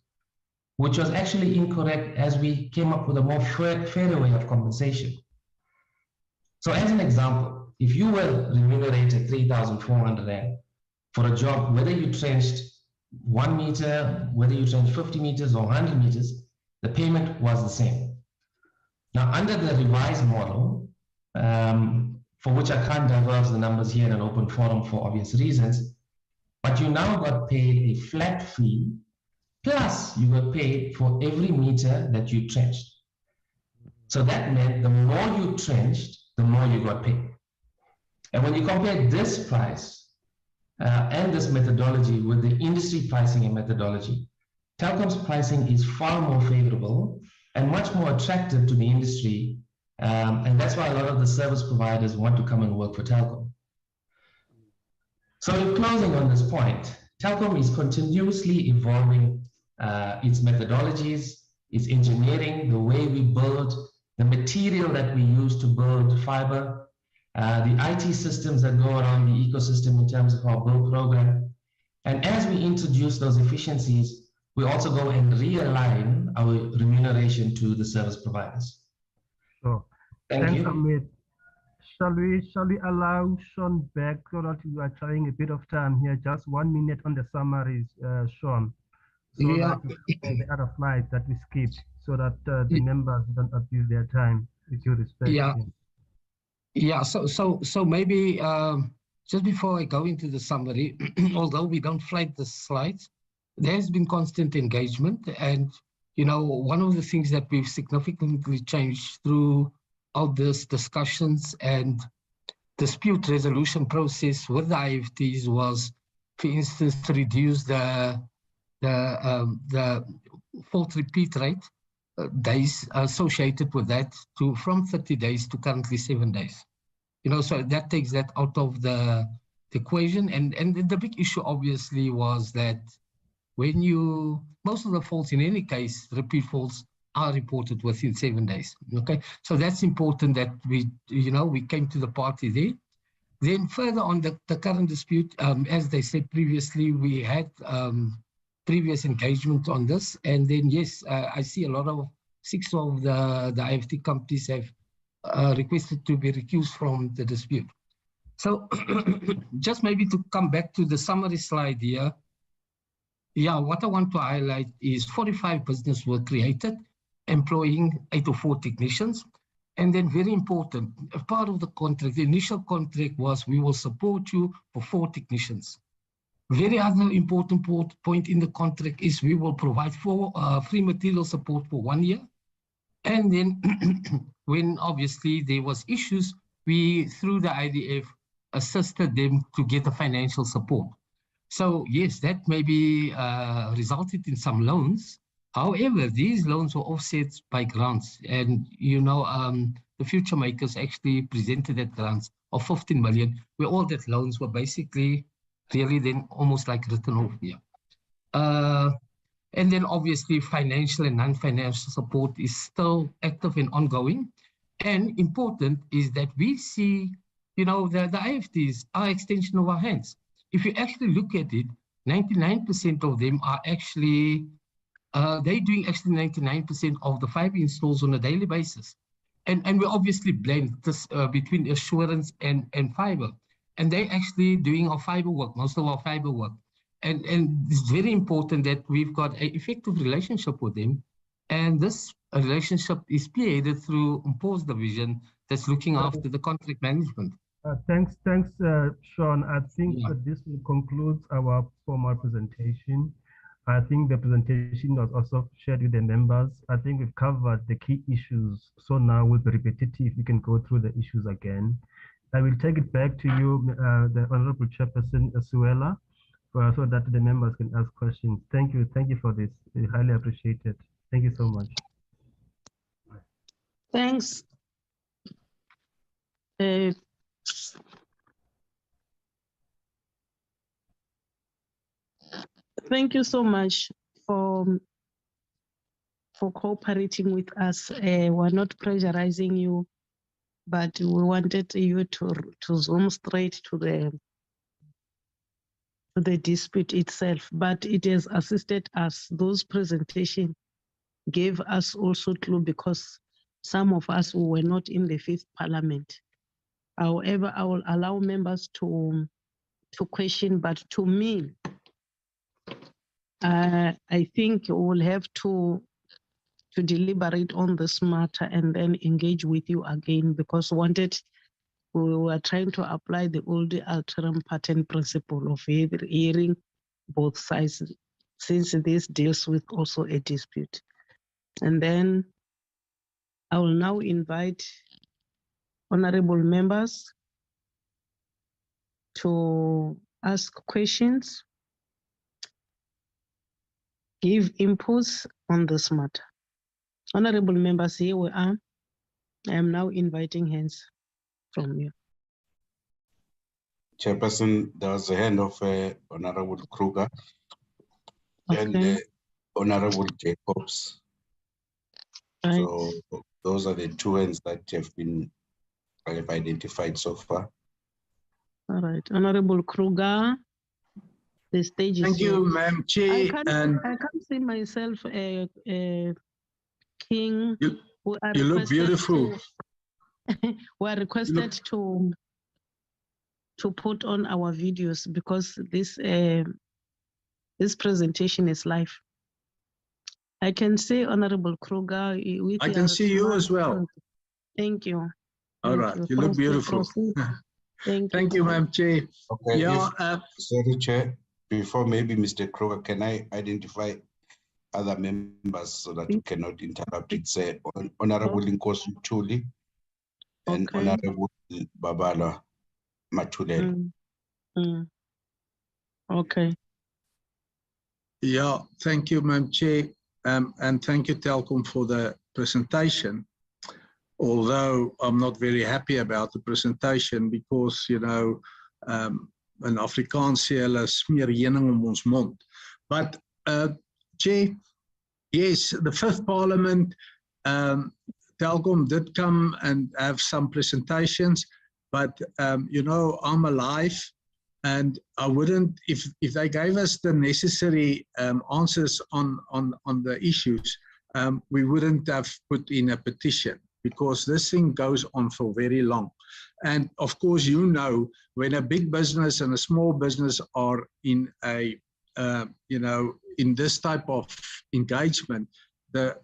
which was actually incorrect, as we came up with a more fairer way of compensation. So as an example, if you were remunerated 3,400 Rand for a job, whether you trenched 1 meter, whether you trenched 50 meters or 100 meters, the payment was the same. Now, under the revised model, for which I can't divulge the numbers here in an open forum for obvious reasons, but you now got paid a flat fee, plus you were paid for every meter that you trenched. So that meant the more you trenched, the more you got paid. And when you compare this price and this methodology with the industry pricing and methodology, Telkom's pricing is far more favorable and much more attractive to the industry. And that's why a lot of the service providers want to come and work for Telkom. So in closing on this point, Telkom is continuously evolving its methodologies, its engineering, the way we build, the material that we use to build fiber, the IT systems that go around the ecosystem in terms of our build program. And as we introduce those efficiencies, we also go and realign our remuneration to the service providers. So, Thank you. Amit. Shall we allow Sean back so that we are trying a bit of time here? Just 1 minute on the summaries, Sean. So Yeah. that the other slides that we skipped, so that the members don't abuse their time, with due respect. Yeah. Yeah. So maybe just before I go into the summary, although we don't flag the slides, there has been constant engagement, and one of the things that we've significantly changed throughout this discussions and dispute resolution process with the IFTs was, for instance, to reduce the fault repeat rate days associated with that from 30 days to currently 7 days. So that takes that out of the equation. And the big issue obviously was that when most of the faults in any case, repeat faults, are reported within 7 days. Okay, so that's important that we came to the party there. Then further on the current dispute, as they said previously, we had previous engagement on this, and then yes, I see a lot of 6 of the IFT companies have requested to be recused from the dispute. So just maybe to come back to the summary slide here. Yeah, what I want to highlight is 45 businesses were created, employing 804 technicians. And then very important, a part of the contract, the initial contract was, we will support you for 4 technicians. Very other important point in the contract is we will provide free material support for 1 year. And then when obviously there was issues, we, through the IDF, assisted them to get the financial support. So yes, that maybe resulted in some loans. However, these loans were offset by grants, and the future makers actually presented that grants of 15 million, where all that loans were basically really then almost like written off here. And then obviously financial and non-financial support is still active and ongoing. And important is that we see, the IFTs are extension of our hands. If you actually look at it, 99% of them are actually, they're doing actually 99% of the fiber installs on a daily basis. And we obviously blend this between assurance and fiber. And they're actually doing our fiber work, most of our fiber work. And it's very important that we've got an effective relationship with them. And this relationship is spearheaded through Imposed Division that's looking after the contract management. Thanks, Sean. I think that this will conclude our formal presentation. I think the presentation was also shared with the members. I think we've covered the key issues. So now we'll be repetitive. We can go through the issues again. I will take it back to you, the Honorable Chairperson Suela, so that the members can ask questions. Thank you for this. We highly appreciate it. Thank you so much. Thanks. Thank you so much for cooperating with us. We're not pressurizing you, but we wanted you to zoom straight to the dispute itself. But it has assisted us. Those presentations gave us also clue, because some of us who were not in the 5th Parliament, However, I will allow members to question, but to me, I think we'll have to deliberate on this matter and then engage with you again, because we were trying to apply the old alterum patent principle of hearing both sides, since this deals with also a dispute. And then I will now invite honorable members to ask questions, give inputs on this matter. Honorable members, here we are. I am now inviting hands from you. Chairperson, there was a hand of Honorable Kruger and Honorable Jacobs. Right. So those are the two hands that I have identified so far. All right, Honorable Kruger, the stage is Thank you, yours. Madam Chair. I can't see myself, King. You look beautiful. We are requested to put on our videos because this presentation is live. I can see Honorable Kruger. I can see you as well. Thank you. All right, you look beautiful. Thank you, Madam Chair. Okay, yeah, sorry, Chair. Before maybe Mr. Kruger, can I identify other members so that you cannot interrupt? It's Honorable Nkosi Tuli and Honorable Babala Matulelo. Okay. Yeah, thank you, Madam Chair, and thank you, Telkom, for the presentation. Although I'm not very happy about the presentation because, you know, in Afrikaans sê hulle smeer heuning om ons mond. But, Chair, yes, the 5th Parliament, Telkom did come and have some presentations, but, you know, I'm alive and I wouldn't, if they gave us the necessary answers on the issues, we wouldn't have put in a petition, because this thing goes on for very long. And of course, you know, when a big business and a small business are in a, you know, in this type of engagement, the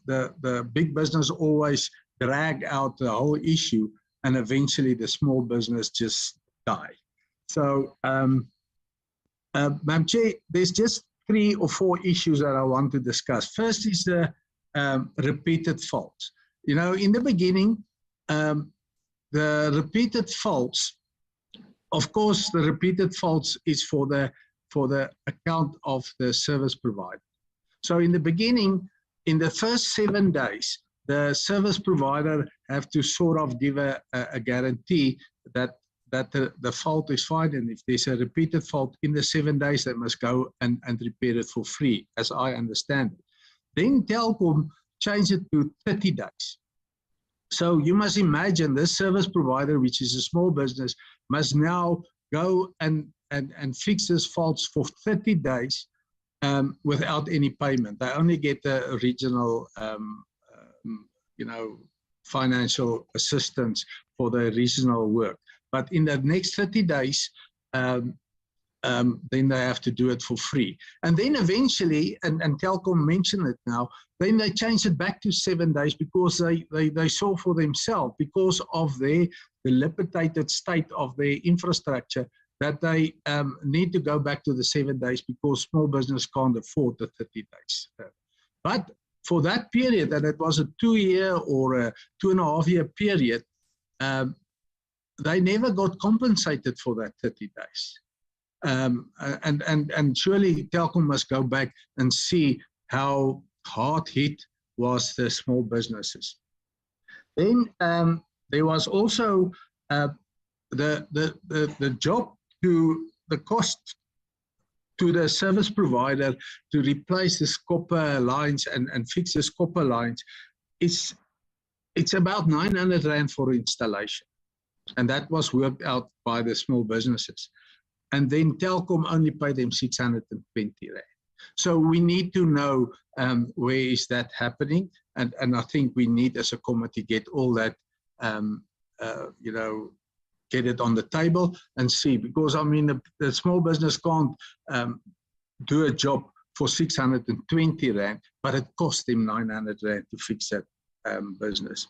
big business always drag out the whole issue and eventually the small business just die. So, Madam Chair, there's just 3 or 4 issues that I want to discuss. First is the repeated faults. You know, in the beginning, the repeated faults, of course, the repeated faults is for the account of the service provider. So in the beginning, in the first 7 days, the service provider have to sort of give a guarantee that the fault is fine, and if there's a repeated fault in the 7 days, they must go and repair it for free, as I understand it. Then Telkom changed it to 30 days. So you must imagine this service provider, which is a small business, must now go and fix these faults for 30 days without any payment. They only get the original, you know, financial assistance for the original work. But in the next 30 days, then they have to do it for free. And then eventually, and Telkom mentioned it now, then they changed it back to 7 days because they saw for themselves, because of the dilapidated state of their infrastructure, that they need to go back to the 7 days because small business can't afford the 30 days. But for that period, and it was a 2-year or a 2.5-year period, they never got compensated for that 30 days. And surely Telkom must go back and see how hard hit was the small businesses. Then there was also the job to the cost to the service provider to replace the copper lines and fix the copper lines. It's about 900 Rand for installation. And that was worked out by the small businesses. And then Telkom only paid them 620 Rand. So we need to know where is that happening. And I think we need as a committee get all that, you know, get it on the table and see, because I mean, the small business can't do a job for 620 Rand, but it cost them 900 Rand to fix that business.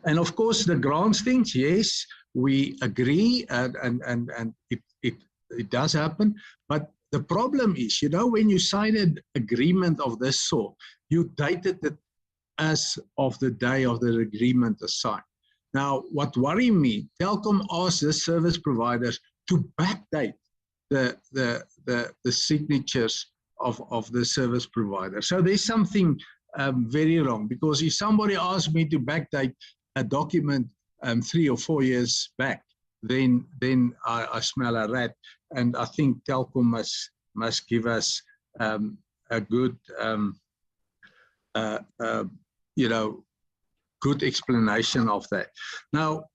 And of course, the grants things, yes, we agree, and it does happen. But the problem is, you know, when you sign an agreement of this sort, you dated it as of the day of the agreement is signed. Now, what worries me, Telkom asked the service providers to backdate the signatures of the service provider. So there's something very wrong, because if somebody asks me to backdate a document 3 or 4 years back, then I smell a rat, and I think Telkom must give us a good you know, good explanation of that. Now,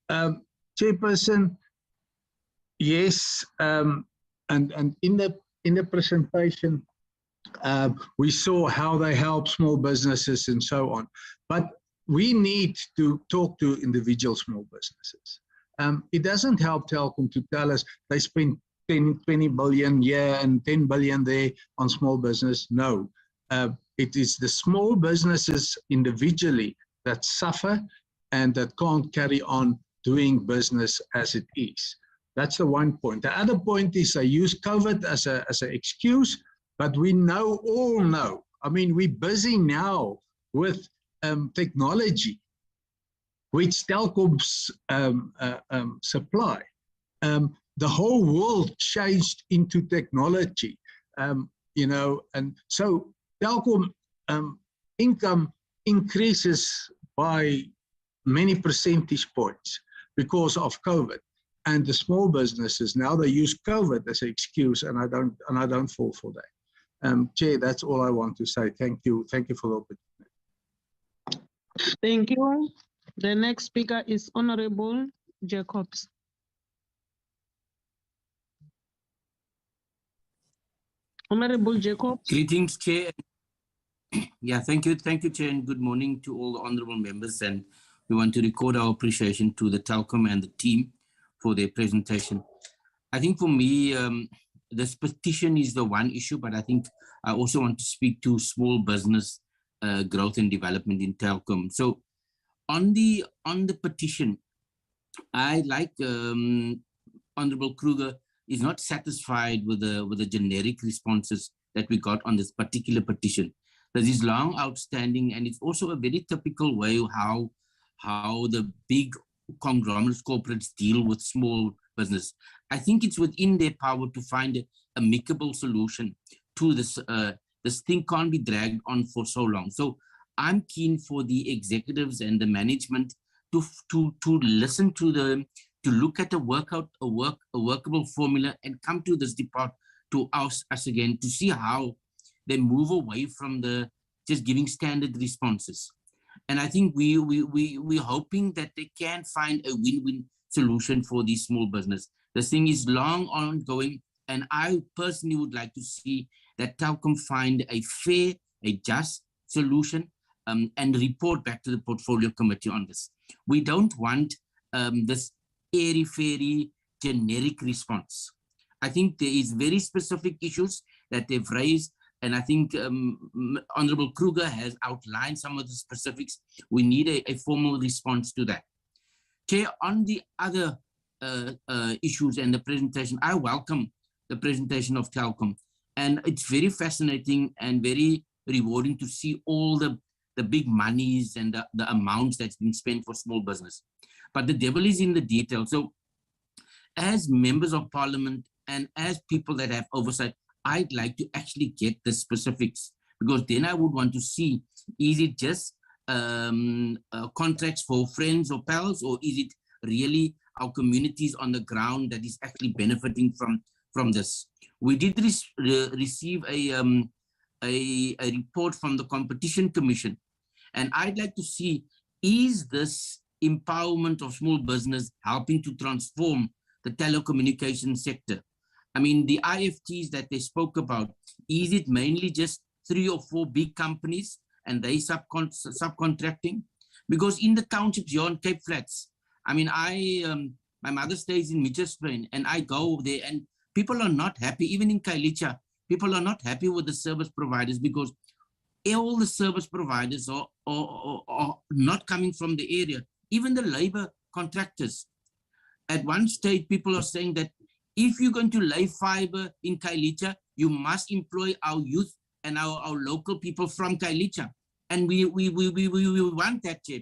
Chairperson, yes, and in the presentation, we saw how they help small businesses and so on. But we need to talk to individual small businesses. It doesn't help Telkom to tell us they spend 20 billion here and 10 billion there on small business. No, it is the small businesses individually that suffer and that can't carry on doing business as it is. That's the one point. The other point is I use COVID as an excuse, but we all know, I mean, we're busy now with technology, which Telkom's supply. The whole world changed into technology, you know, and so Telkom income increases by many percentage points because of COVID. And the small businesses now, they use COVID as an excuse, and I don't fall for that. Chair, that's all I want to say. Thank you for the opportunity. Thank you. The next speaker is Honorable Jacobs. Honorable Jacobs. Greetings, Chair. Yeah, thank you, Chair, and good morning to all the honorable members. And we want to record our appreciation to the Telkom and the team for their presentation. I think for me, this petition is the one issue, but I think I also want to speak to small business growth and development in Telkom. So on the petition, I like Honorable Kruger is not satisfied with the generic responses that we got on this particular petition. This is long outstanding, and it's also a very typical way of how the big conglomerates, corporates deal with small business. I think it's within their power to find an amicable solution to this. This thing can't be dragged on for so long. So I'm keen for the executives and the management to listen to them, to look at a workable formula and come to this department to us again to see how they move away from the just giving standard responses. And I think we're hoping that they can find a win-win solution for these small business. This thing is long ongoing, and I personally would like to see that Telkom find a fair, a just solution and report back to the portfolio committee on this. We don't want this airy-fairy generic response. I think there is very specific issues that they've raised, and I think Honorable Kruger has outlined some of the specifics. We need a formal response to that. Chair, on the other issues and the presentation, I welcome the presentation of Telkom, and it's very fascinating and very rewarding to see all the big monies and the amounts that's been spent for small business. But the devil is in the detail. So as members of parliament and as people that have oversight, I'd like to actually get the specifics, because then I would want to see, is it just contracts for friends or pals, or is it really our communities on the ground that is actually benefiting from this? We did receive a report from the Competition Commission, and I'd like to see, is this empowerment of small business helping to transform the telecommunication sector? I mean, the IFTs that they spoke about, is it mainly just 3 or 4 big companies and they subcontracting? Because in the townships here on Cape Flats, I mean, I My mother stays in Mitchellspruit, and I go there, and people are not happy. Even in Kailicha, people are not happy with the service providers because all the service providers are not coming from the area. Even the labor contractors. At one stage, people are saying that if you're going to lay fiber in Kailicha, you must employ our youth and our local people from Kailicha. And we want that, Chair.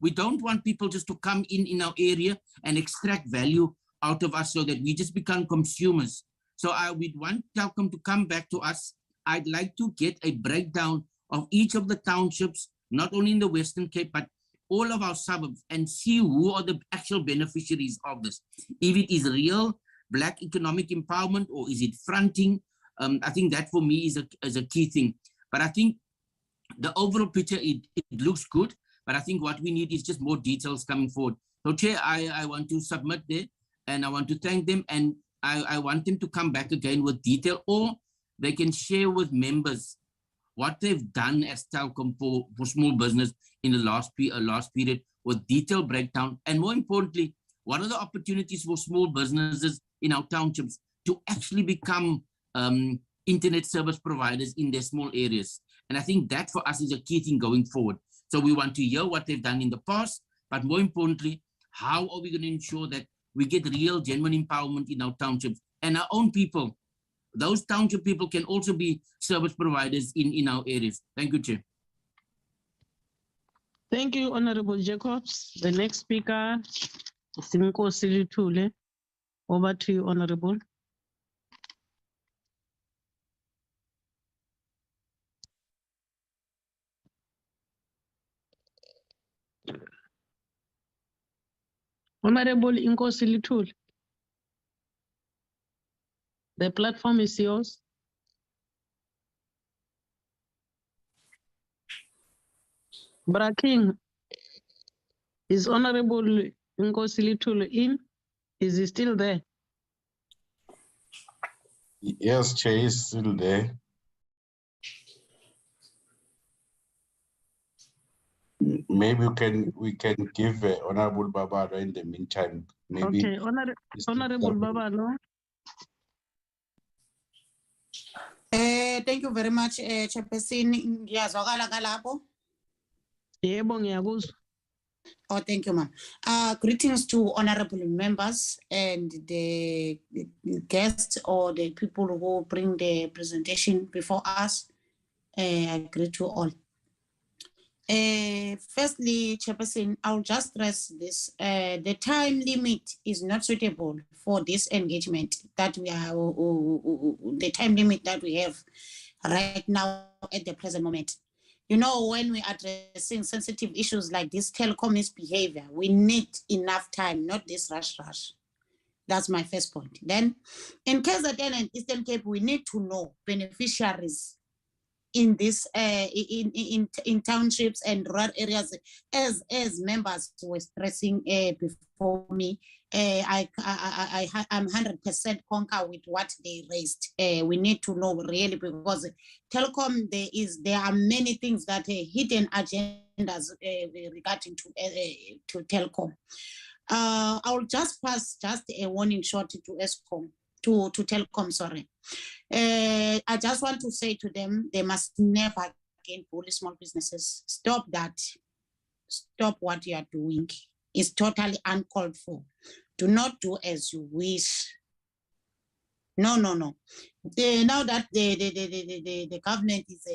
We don't want people just to come in our area and extract value out of us so that we just become consumers. So we'd want Telkom to come back to us. I'd like to get a breakdown of each of the townships, not only in the Western Cape, but all of our suburbs, and see who are the actual beneficiaries of this. If it is real Black economic empowerment or is it fronting? I think that for me is a key thing. But I think the overall picture, it looks good, but I think what we need is just more details coming forward. So Chair, I want to submit there, and I want to thank them, and I want them to come back again with detail, or they can share with members what they've done as Telkom for small business in the last period with detailed breakdown. And more importantly, what are the opportunities for small businesses in our townships to actually become internet service providers in their small areas? And I think that for us is a key thing going forward. So we want to hear what they've done in the past, but more importantly, how are we going to ensure that we get real, genuine empowerment in our townships and our own people? Those township people can also be service providers in our areas. Thank you, Chair. Thank you, Honorable Jacobs. The next speaker, Simko Silitule. Over to you, Honorable. Honorable Inkosi Litule. The platform is yours. Braking, is Honorable Inkosi Litule in? Is he still there? Yes, Chair is still there. Maybe we can give Honorable Babalo in the meantime. Maybe. Okay, Honorable Babalo. Thank you very much, Chairperson. Ngiyazwakala ngalapho? Yebo, ngiyakuzwa. Oh, thank you, ma'am. Greetings to honorable members and the guests or the people who bring the presentation before us. I greet you all. Firstly, Chairperson, I'll just stress this. The time limit is not suitable for this engagement that we are, the time limit that we have right now at the present moment. You know, when we're addressing sensitive issues like this Telkom misbehavior, we need enough time, not this rush. That's my first point. Then, in KZN and Eastern Cape, we need to know beneficiaries in this in townships and rural areas, as members were stressing before me. I'm 100% concur with what they raised. We need to know really, because Telkom, there are many things that are hidden agendas regarding to Telkom. I will just pass a warning shot to Eskom, to Telkom, sorry. I just want to say to them, they must never again bully small businesses. Stop that. Stop what you are doing. It's totally uncalled for. Do not do as you wish. No. Now that the government is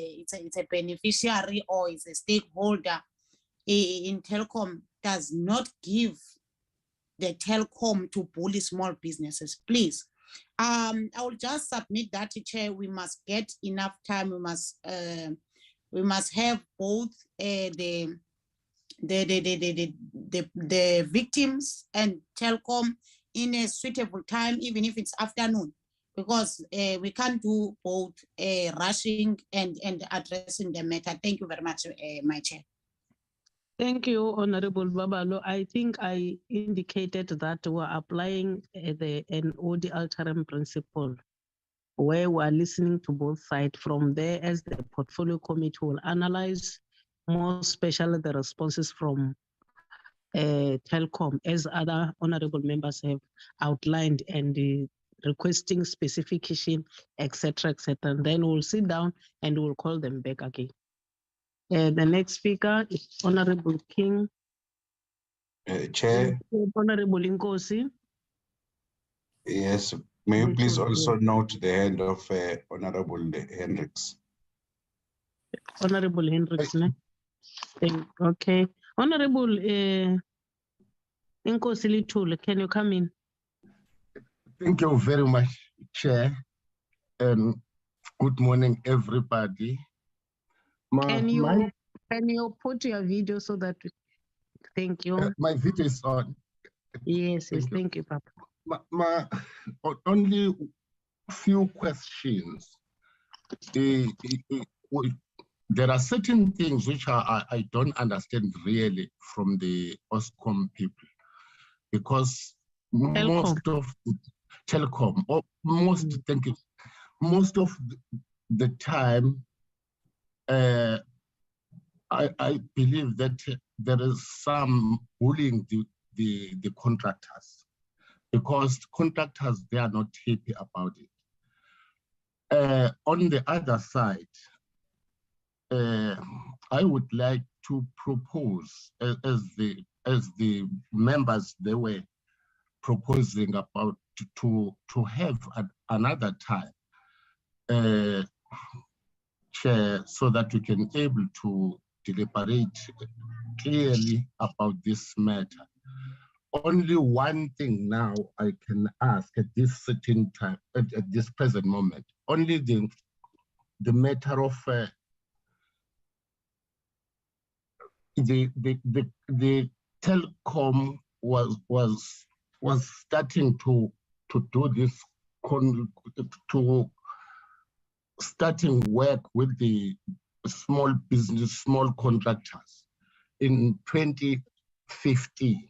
a beneficiary or is a stakeholder in Telkom, does not give the Telkom to bully small businesses, please. I will just submit that, Chair. We must get enough time. We must have both the victims and Telkom in a suitable time, even if it's afternoon, because we can't do both rushing and addressing the matter. Thank you very much, my Chair. Thank you, Honorable Babalo. I think I indicated that we're applying an OD alterum principle, where we're listening to both sides. From there, as the portfolio committee will analyze, more especially the responses from Telkom, as other honorable members have outlined, and requesting specification, etc., etc. And then we'll sit down and we'll call them back again. The next speaker is Honorable King. Chair. Honorable Inkosi. Yes, may you please also note the hand of Honorable Hendricks. Honorable Hendricks, ne? Okay. Honorable Inkosi Litule, can you come in? Thank you very much, Chair, and good morning, everybody. Can you put your video so that thank you. My video is on. Yes, thank you, Papa. Only few questions. There are certain things which I don't understand really from the OSCOM people, because most of Telkom, or most, thank you, most of the time, I believe that there is some bullying the contractors, because contractors, they are not happy about it. On the other side, I would like to propose, as the members, they were proposing about to have another time, Chair, so that we can able to deliberate clearly about this matter. Only one thing now I can ask at this certain time, at this present moment, only the matter of the Telkom was starting to do this, starting work with the small business, small contractors in 2015.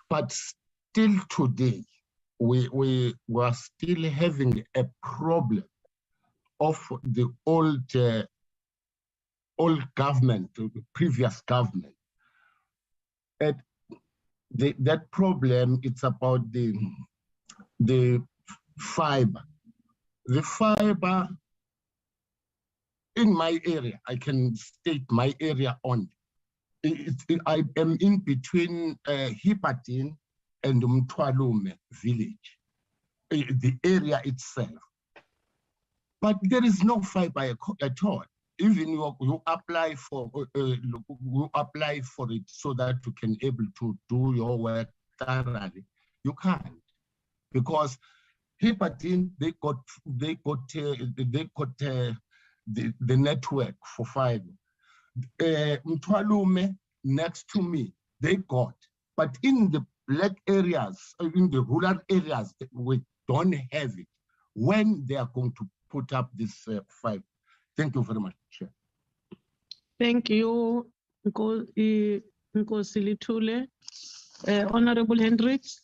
But still today, we were still having a problem of the old government, the previous government. And that problem, it's about the fiber. The fiber in my area, I can state my area only. I am in between Hipatin and Mtwalume village, the area itself. But there is no fiber at all. Even you apply for it so that you can able to do your work thoroughly, you can't, because Hipatin, they got the network for fiber. Mtwalume, next to me, they got, but in the black areas, in the rural areas, we don't have it. When they are going to put up this fiber? Thank you very much, Chair. Thank you, Nkosi Litule. Honorable Hendricks.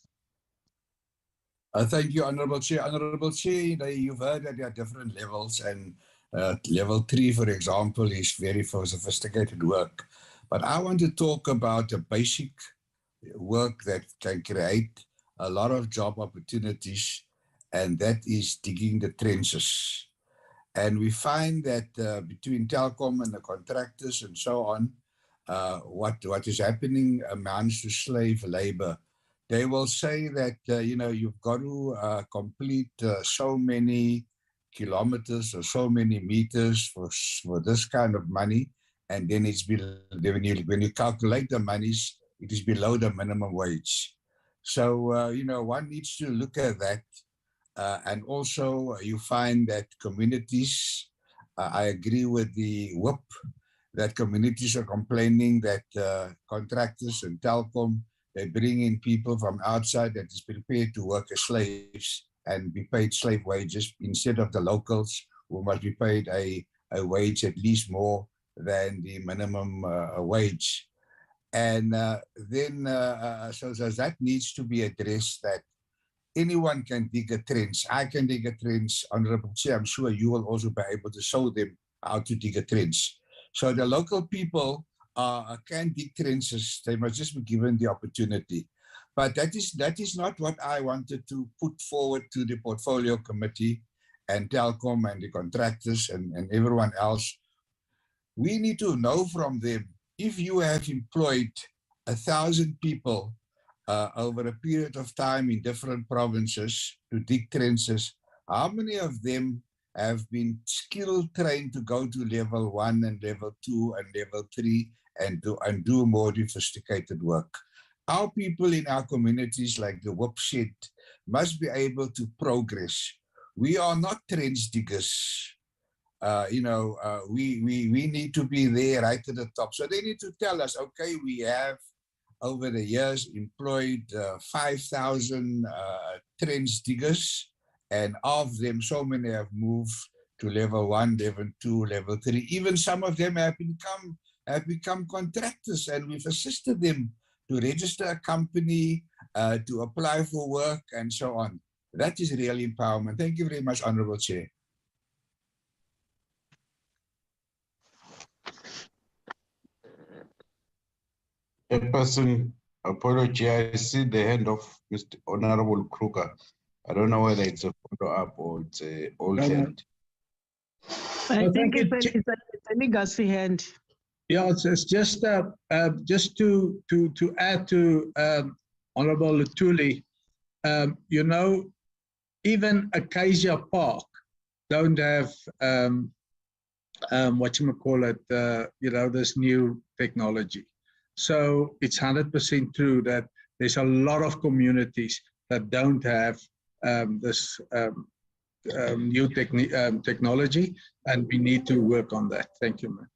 Thank you, Honorable Chair. Honorable Chair, you've heard that there are different levels, and level 3, for example, is very sophisticated work. But I want to talk about a basic work that can create a lot of job opportunities, and that is digging the trenches. And we find that between Telkom and the contractors and so on, what is happening amounts to slave labor. They will say that, you've got to complete so many kilometers or so many meters for this kind of money, and then it's when you calculate the monies, it is below the minimum wage. So one needs to look at that, and also you find that communities, I agree with the whip, that communities are complaining that contractors and Telkom, they bring in people from outside that is prepared to work as slaves and be paid slave wages instead of the locals who must be paid a wage at least more than the minimum wage. And so that needs to be addressed, that anyone can dig a trench. I can dig a trench, Honorable Chair. I'm sure you will also be able to show them how to dig a trench. So the local people can dig trenches. They must just be given the opportunity. But that is not what I wanted to put forward to the portfolio committee and Telkom and the contractors and everyone else. We need to know from them, if you have employed 1,000 people over a period of time in different provinces to dig trenches, how many of them have been skill trained to go to level 1 and level 2 and level 3 and do more sophisticated work? Our people in our communities, like the Whoopshed, must be able to progress. We are not trench diggers. We need to be there right at the top. So they need to tell us, okay, we have over the years employed 5,000 trench diggers, and of them, so many have moved to level 1, level 2, level 3. Even some of them have become contractors, and we've assisted them to register a company, to apply for work, and so on. That is real empowerment. Thank you very much, Honorable Chair. Person, apology. I see the hand of Mr. Honorable Kruger. I don't know whether it's a follow-up or it's a old hand. I think it's a legacy hand. Yeah, it's just to add to Honorable Lutuli, even Acacia Park don't have this new technology. So it's 100% true that there's a lot of communities that don't have this new technology, and we need to work on that. Thank you, ma'am.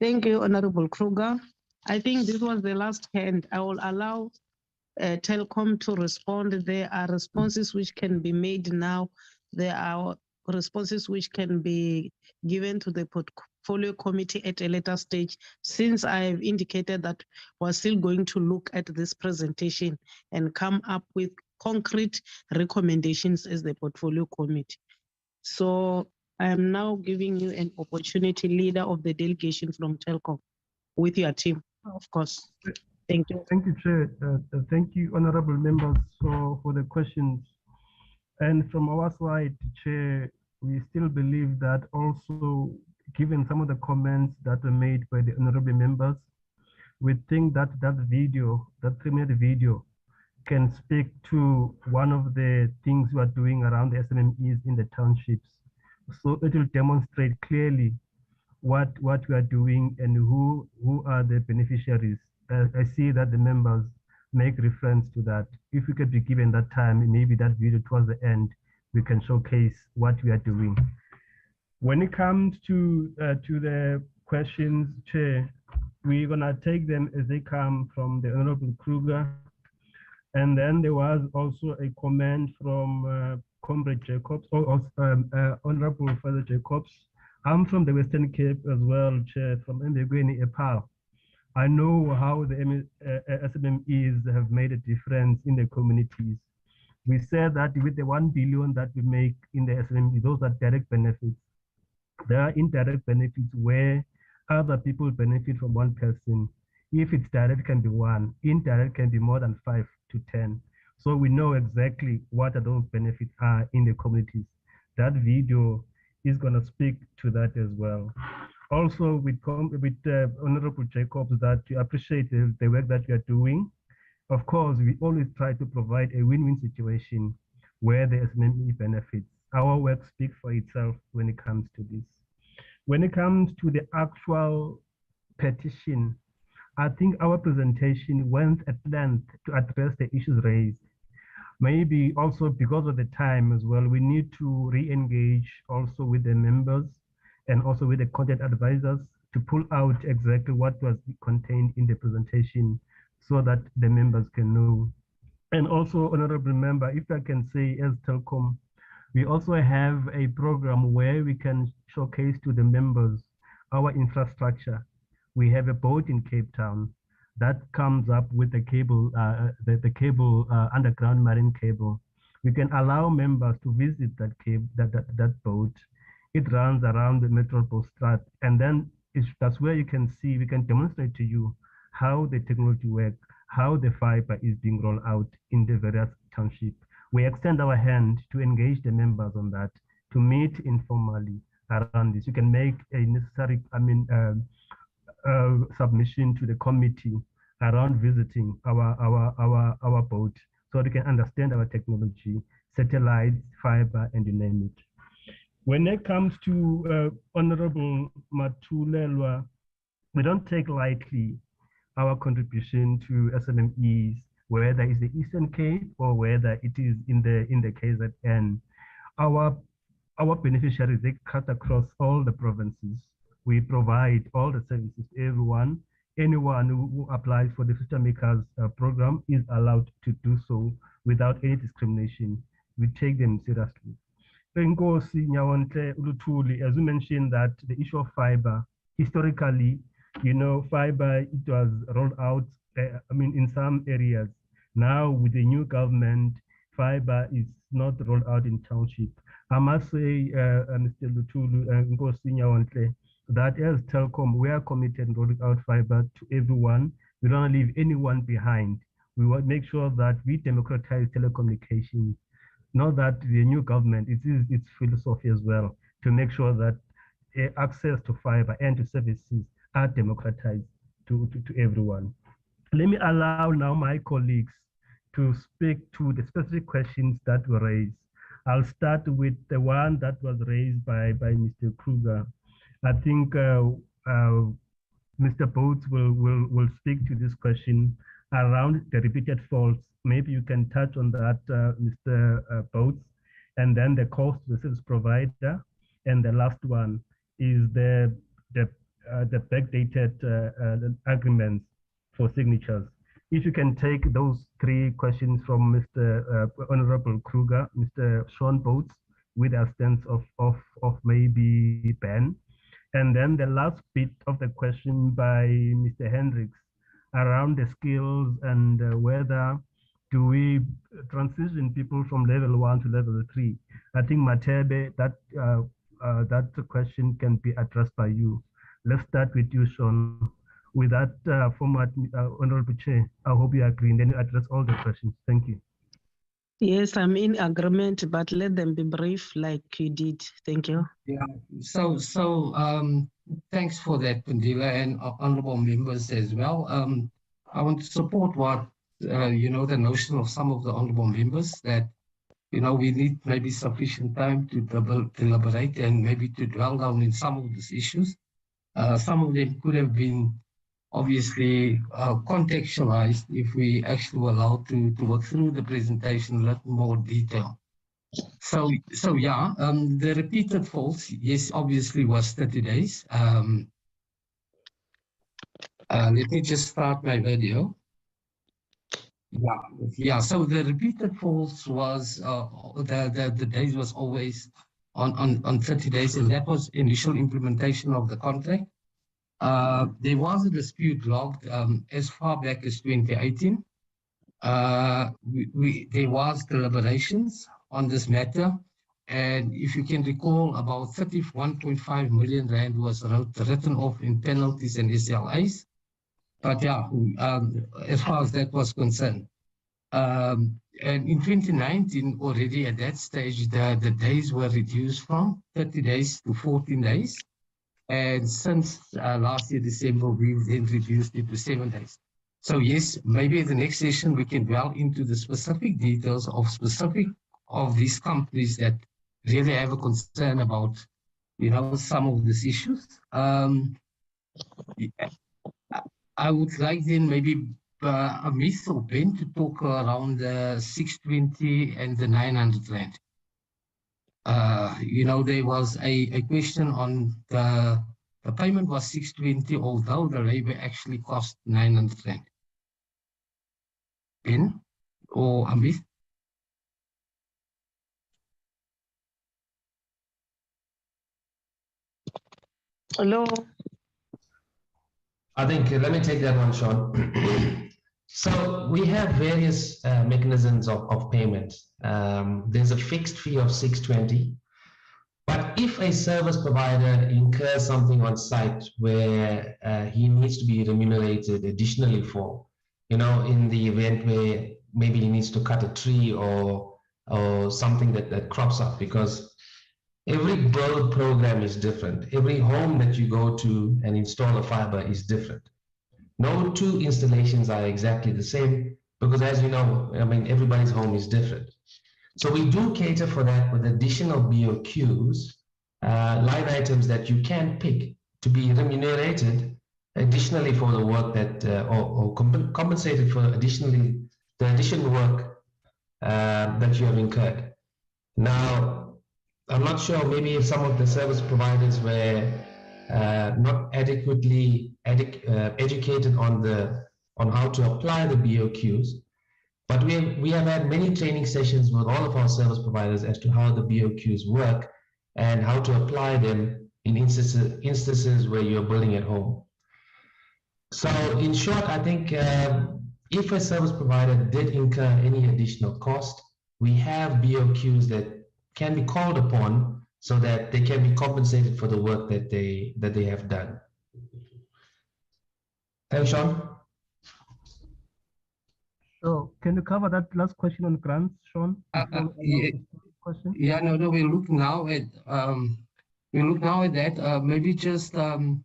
Thank you, Honorable Kruger. I think this was the last hand. I will allow Telkom to respond. There are responses which can be made now. There are responses which can be given to the portfolio committee at a later stage, since I have indicated that we're still going to look at this presentation and come up with concrete recommendations as the portfolio committee. So I am now giving you an opportunity, leader of the delegation from Telkom, with your team, of course. Thank you. Thank you, Chair. Thank you, honorable members, for the questions. And from our side, Chair, we still believe that also, given some of the comments that were made by the honorable members, we think that that 3-minute video, can speak to one of the things we are doing around the SMMEs in the townships. So it will demonstrate clearly what we are doing and who are the beneficiaries. I see that the members make reference to that. If we could be given that time, maybe that video towards the end, we can showcase what we are doing. When it comes to the questions, Chair, we're gonna take them as they come from the Honorable Kruger. And then there was also a comment from Comrade Jacobs, Honorable Father Jacobs. I'm from the Western Cape as well, Chair, from Mbegweni Epal. I know how the SMMEs have made a difference in the communities. We said that with the 1 billion that we make in the SMME, those are direct benefits. There are indirect benefits where other people benefit from one person. If it's direct, it can be 1. Indirect can be more than 5 to 10. So we know exactly what those benefits are in the communities. That video is going to speak to that as well. Also, with Honorable Jacobs, that you appreciate the work that you are doing. Of course, we always try to provide a win-win situation where the SMME benefits. Our work speaks for itself when it comes to this. When it comes to the actual petition, I think our presentation went at length to address the issues raised. Maybe also because of the time as well, we need to re-engage also with the members and also with the content advisors to pull out exactly what was contained in the presentation so that the members can know. And also, honorable member, if I can say as Telkom, we also have a program where we can showcase to the members our infrastructure. We have a boat in Cape Town that comes up with the cable, underground marine cable. We can allow members to visit that boat. It runs around the Metropolis Strat, and then that's where you can see, we can demonstrate to you how the technology works, how the fiber is being rolled out in the various townships. We extend our hand to engage the members on that, to meet informally around this. You can make a necessary, submission to the committee around visiting our boat, so they can understand our technology, satellites, fiber, and you name it. When it comes to Honorable Matulelwa, we don't take lightly our contribution to SMMEs, whether it's the Eastern Cape or whether it is in the KZN. Our beneficiaries, they cut across all the provinces. We provide all the services to everyone. Anyone who applies for the System Makers program is allowed to do so without any discrimination. We take them seriously. Nkosi Nyawontle Uluthuli, as you mentioned, that the issue of fiber, historically, fiber, it was rolled out, in some areas. Now, with the new government, fiber is not rolled out in township. I must say, Mr. Luthuli, Nkosi Nyawontle, that as Telkom, we are committed to rolling out fiber to everyone. We don't leave anyone behind. We want to make sure that we democratize telecommunications. Not that the new government, it is its philosophy as well, to make sure that access to fiber and to services are democratized to everyone. Let me allow now my colleagues to speak to the specific questions that were raised. I'll start with the one that was raised by Mr. Kruger. I think Mr. Boats will speak to this question around the repeated faults. Maybe you can touch on that, Mr. Boats, and then the cost to the service provider. And the last one is the backdated agreements for signatures. If you can take those three questions from Mr. Honorable Kruger, Mr. Sean Boats, with a sense of maybe Ben. And then the last bit of the question by Mr. Hendricks around the skills and whether do we transition people from level 1 to level 3. I think Matebe, that question can be addressed by you. Let's start with you, Sean. With that format, Honorable Chair, I hope you agree, and then you address all the questions. Thank you. Yes, I'm in agreement, but let them be brief like you did. Thank you. Yeah, so thanks for that, Pandila, and honorable members as well. I want to support what, the notion of some of the honorable members that, we need maybe sufficient time to deliberate and maybe to dwell down in some of these issues. Some of them could have been obviously contextualized if we actually were allowed to work through the presentation in a little more detail. So yeah, the repeated faults, yes, obviously was 30 days. Let me just start my video. Yeah. So the repeated faults was the days was always on 30 days, and that was initial implementation of the contract. There was a dispute logged as far back as 2018. There was deliberations on this matter, and if you can recall, about 31.5 million rand was written off in penalties and SLAs. But yeah, as far as that was concerned. And in 2019, already at that stage, the days were reduced from 30 days to 14 days. And since last year, December, we've then reduced it to 7 days. So yes, maybe in the next session, we can dwell into the specific details of these companies that really have a concern about, some of these issues. I would like then maybe Amit or Ben to talk around the 620 and the 900 rand. There was a question on the payment was 620, although the labor actually cost 900 rand. Ben or Amit? Hello. I think, let me take that one, Sean. So we have various mechanisms of payment. There's a fixed fee of 620. But if a service provider incurs something on site where he needs to be remunerated additionally for, in the event where maybe he needs to cut a tree or something that crops up, because every build program is different. Every home that you go to and install a fiber is different. No two installations are exactly the same because, as you know, everybody's home is different. So we do cater for that with additional BOQs, line items that you can pick to be remunerated additionally for the work that, or compensated for the additional work that you have incurred. Now, I'm not sure, maybe if some of the service providers were not adequately educated on how to apply the BOQs, but we have had many training sessions with all of our service providers as to how the BOQs work and how to apply them in instances where you're building at home. So in short, I think if a service provider did incur any additional cost, we have BOQs that can be called upon so that they can be compensated for the work that they have done. Thanks, Sean. So can you cover that last question on grants, Sean? Yeah, no, we look now at that. Maybe just the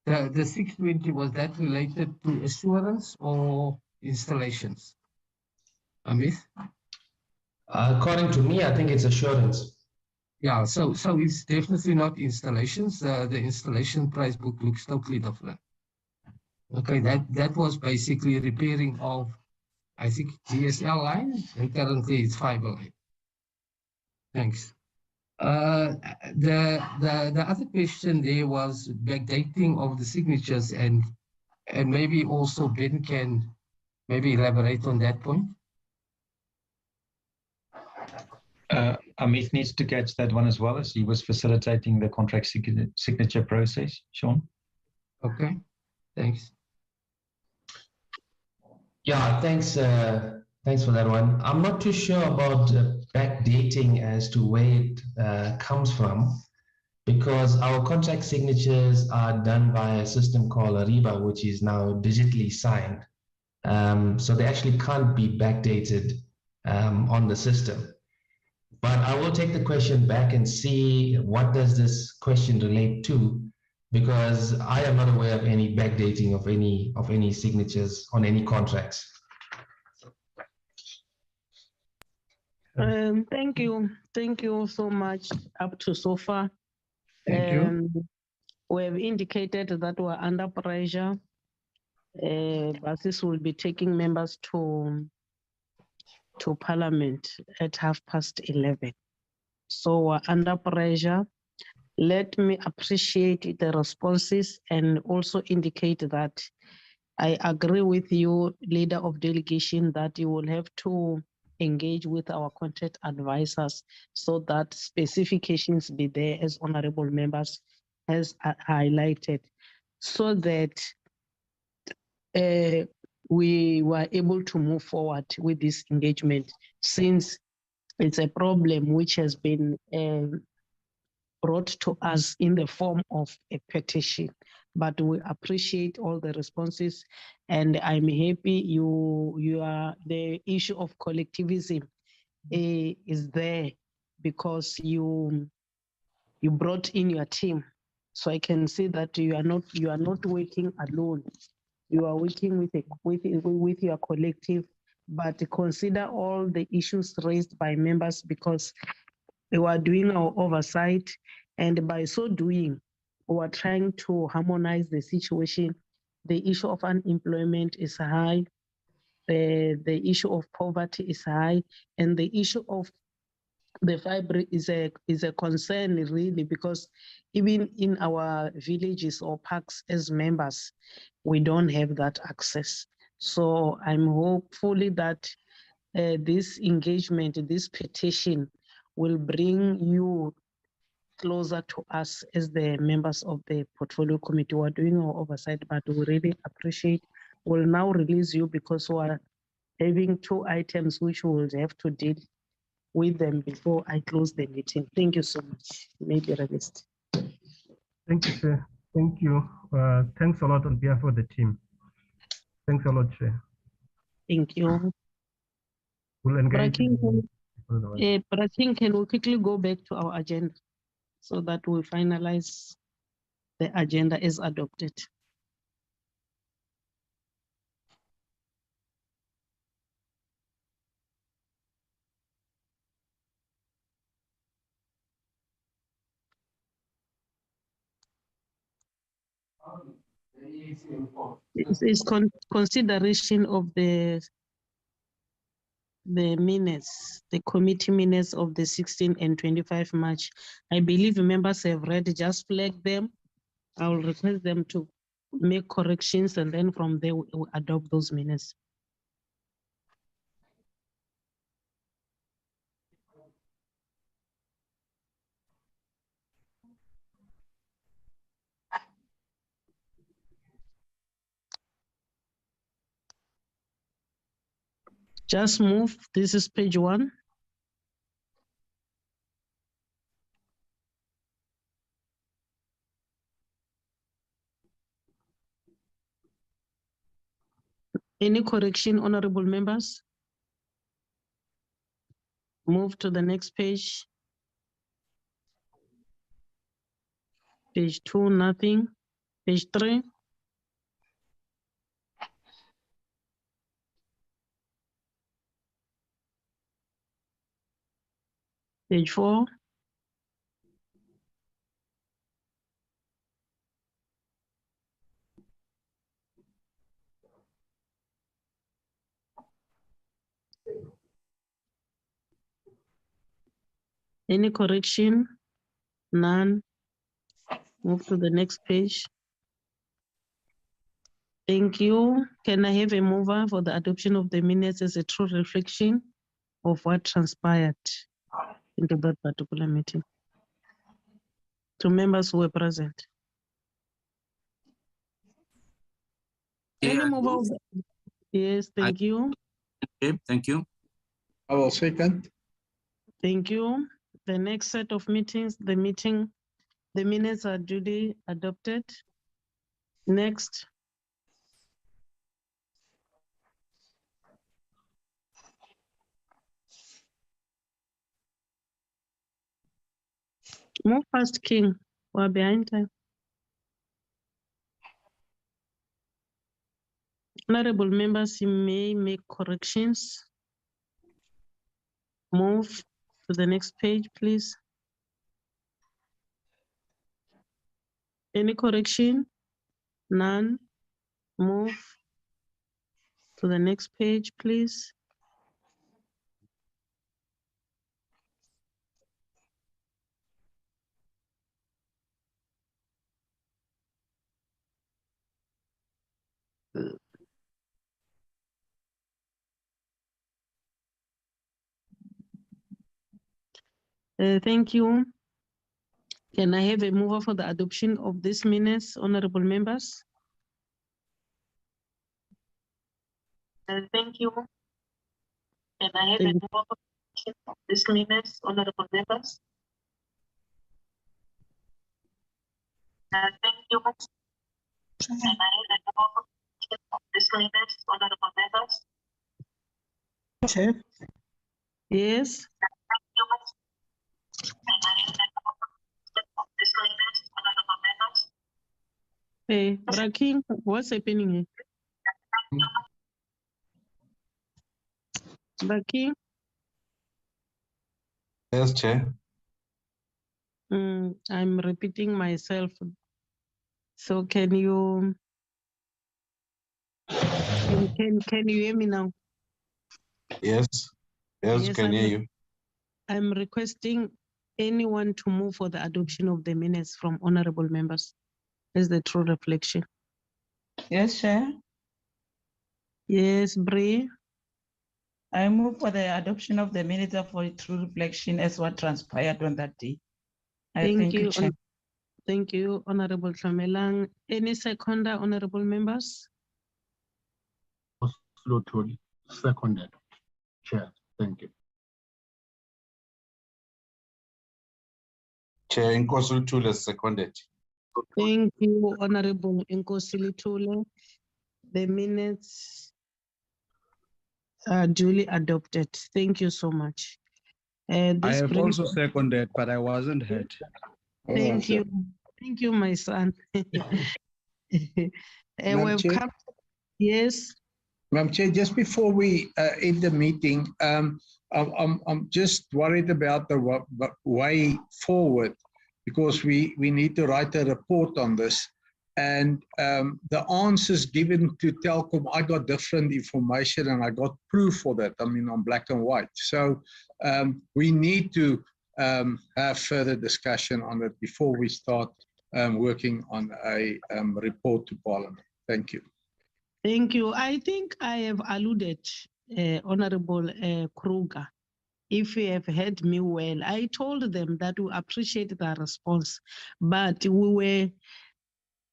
620, was that related to assurance or installations? Amit? According to me, I think it's assurance. Yeah, so it's definitely not installations. The installation price book looks totally different. Okay, that was basically repairing of, I think, DSL line, and currently it's fiber line. Thanks. The other question there was backdating of the signatures, and maybe also Ben can maybe elaborate on that point. Amit needs to catch that one as well, as he was facilitating the contract signature process. Sean? Okay, thanks. Yeah, thanks for that one. I'm not too sure about backdating as to where it comes from, because our contract signatures are done by a system called Ariba, which is now digitally signed. So they actually can't be backdated on the system. But I will take the question back and see what does this question relate to, because I am not aware of any backdating of any signatures on any contracts. Thank you so much up to so far. Thank you. We have indicated that we're under pressure. But this will be taking members to Parliament at 11:30. So we're under pressure. Let me appreciate the responses and also indicate that I agree with you, leader of delegation, that you will have to engage with our contract advisors so that specifications be there, as honorable members has highlighted, so that we were able to move forward with this engagement, since it's a problem which has been brought to us in the form of a petition. But we appreciate all the responses, and I'm happy you are, the issue of collectivism is there because you brought in your team. So I can see that you are not working alone. You are working with your collective, but consider all the issues raised by members, because we are doing our oversight, and by so doing, we are trying to harmonize the situation. The issue of unemployment is high, the issue of poverty is high, and the issue of the fibre is a concern, really, because even in our villages or parks as members, we don't have that access. So I'm hopefully that this engagement, this petition, will bring you closer to us as the members of the portfolio committee. We're doing our oversight, but we really appreciate. We'll now release you because we are having 2 items which we will have to deal with them before I close the meeting. Thank you so much. You may be released. Thank you, Chair. Thank you. Thanks a lot on behalf of the team. Thanks a lot, Chair. Thank you. We'll engage. Braking, can we quickly go back to our agenda so that we finalize the agenda as adopted? This is consideration of the minutes, the committee minutes of the 16 and 25 March. I believe members have read, just flag them. I will request them to make corrections, and then from there we will adopt those minutes. Just move. This is page 1. Any correction, honorable members? Move to the next page. Page 2, nothing. Page 3. Page 4. Any correction? None. Move to the next page. Thank you. Can I have a mover for the adoption of the minutes as a true reflection of what transpired into that particular meeting? To members who were present. Any mover? Yes, thank you. Okay, thank you. I will second. Thank you. The next set of meetings, the minutes are duly adopted. Next. Move fast, King. We're behind time. Honorable members, you may make corrections. Move to the next page, please. Any correction? None. Move to the next page, please. Thank you. Can I have a mover for the adoption of these minutes, honorable members? Thank you. Can I have a mover for the adoption of these minutes, honorable members? Thank you. Can I have a mover for the adoption of these minutes, honorable members? Chair. Yes. Hey, Braking, what's happening here? Braking? Yes, Chair. I'm repeating myself. So can you hear me now? Yes. Yes, can hear you. I'm requesting anyone to move for the adoption of the minutes from honorable members as the true reflection. Yes, Chair. Yes, Bree. I move for the adoption of the minutes for a true reflection as what transpired on that day. Thank you, Chair. thank you, Honorable Tlamelang. Any seconder, honorable members? Seconded, Chair. Thank you. Chair Nkosi Tule seconded. Thank you, Honorable Nkosi Litule. The minutes are duly adopted. Thank you so much. I This have brings. also seconded, but I wasn't heard. Thank you. Thank you, my son. Madam We've Chair? come. Yes. Madam Chair, just before we end the meeting, I'm just worried about the way forward because we need to write a report on this. And the answers given to Telkom, I got different information and I got proof for that, I mean, on black and white. So we need to have further discussion on it before we start working on a report to Parliament. Thank you. Thank you. I think I have alluded, Honorable Kruger. If you have heard me well, I told them that we appreciate their response, but we were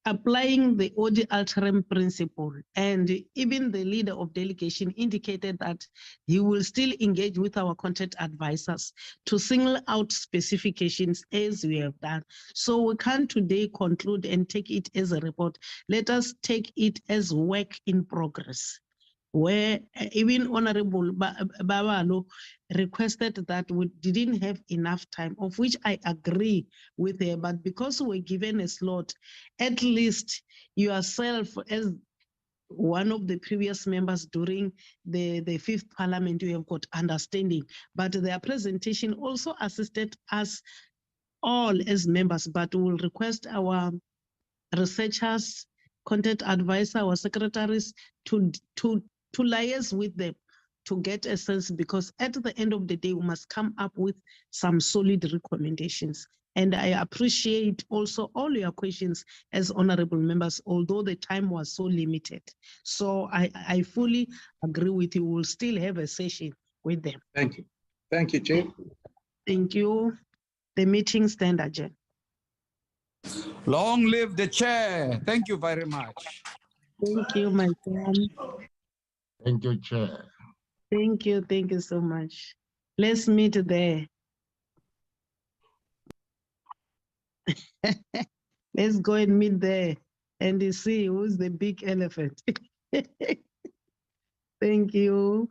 applying the OD alteram principle, and even the leader of delegation indicated that he will still engage with our content advisors to single out specifications as we have done. So we can't today conclude and take it as a report. Let us take it as work in progress, where even Honorable Babalo requested that we didn't have enough time, of which I agree with her, but because we're given a slot, at least yourself as one of the previous members during the fifth parliament, you have got understanding, but their presentation also assisted us all as members, but we'll request our researchers, content advisor, our secretaries to liaise with them to get a sense, because at the end of the day, we must come up with some solid recommendations. And I appreciate also all your questions as honorable members, although the time was so limited. So I fully agree with you. We'll still have a session with them. Thank you. Thank you, Chair. Thank you. The meeting stand adjourned. Long live the chair. Thank you very much. Thank you, my son. Thank you, Chair. Thank you. Thank you so much. Let's meet there. Let's go and meet there and see who's the big elephant. Thank you.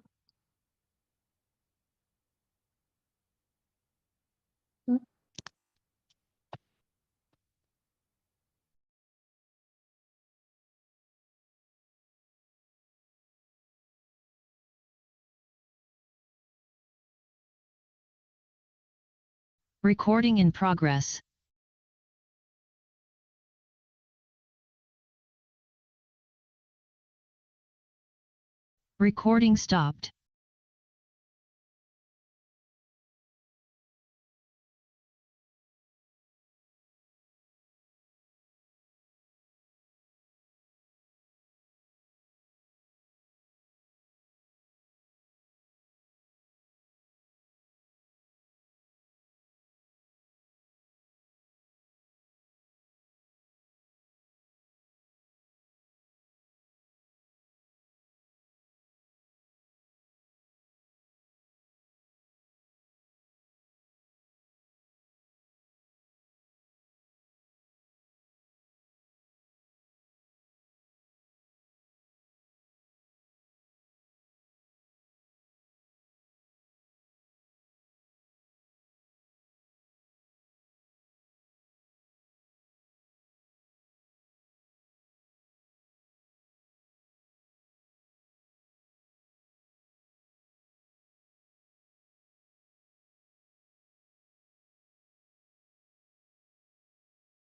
Recording in progress. Recording stopped.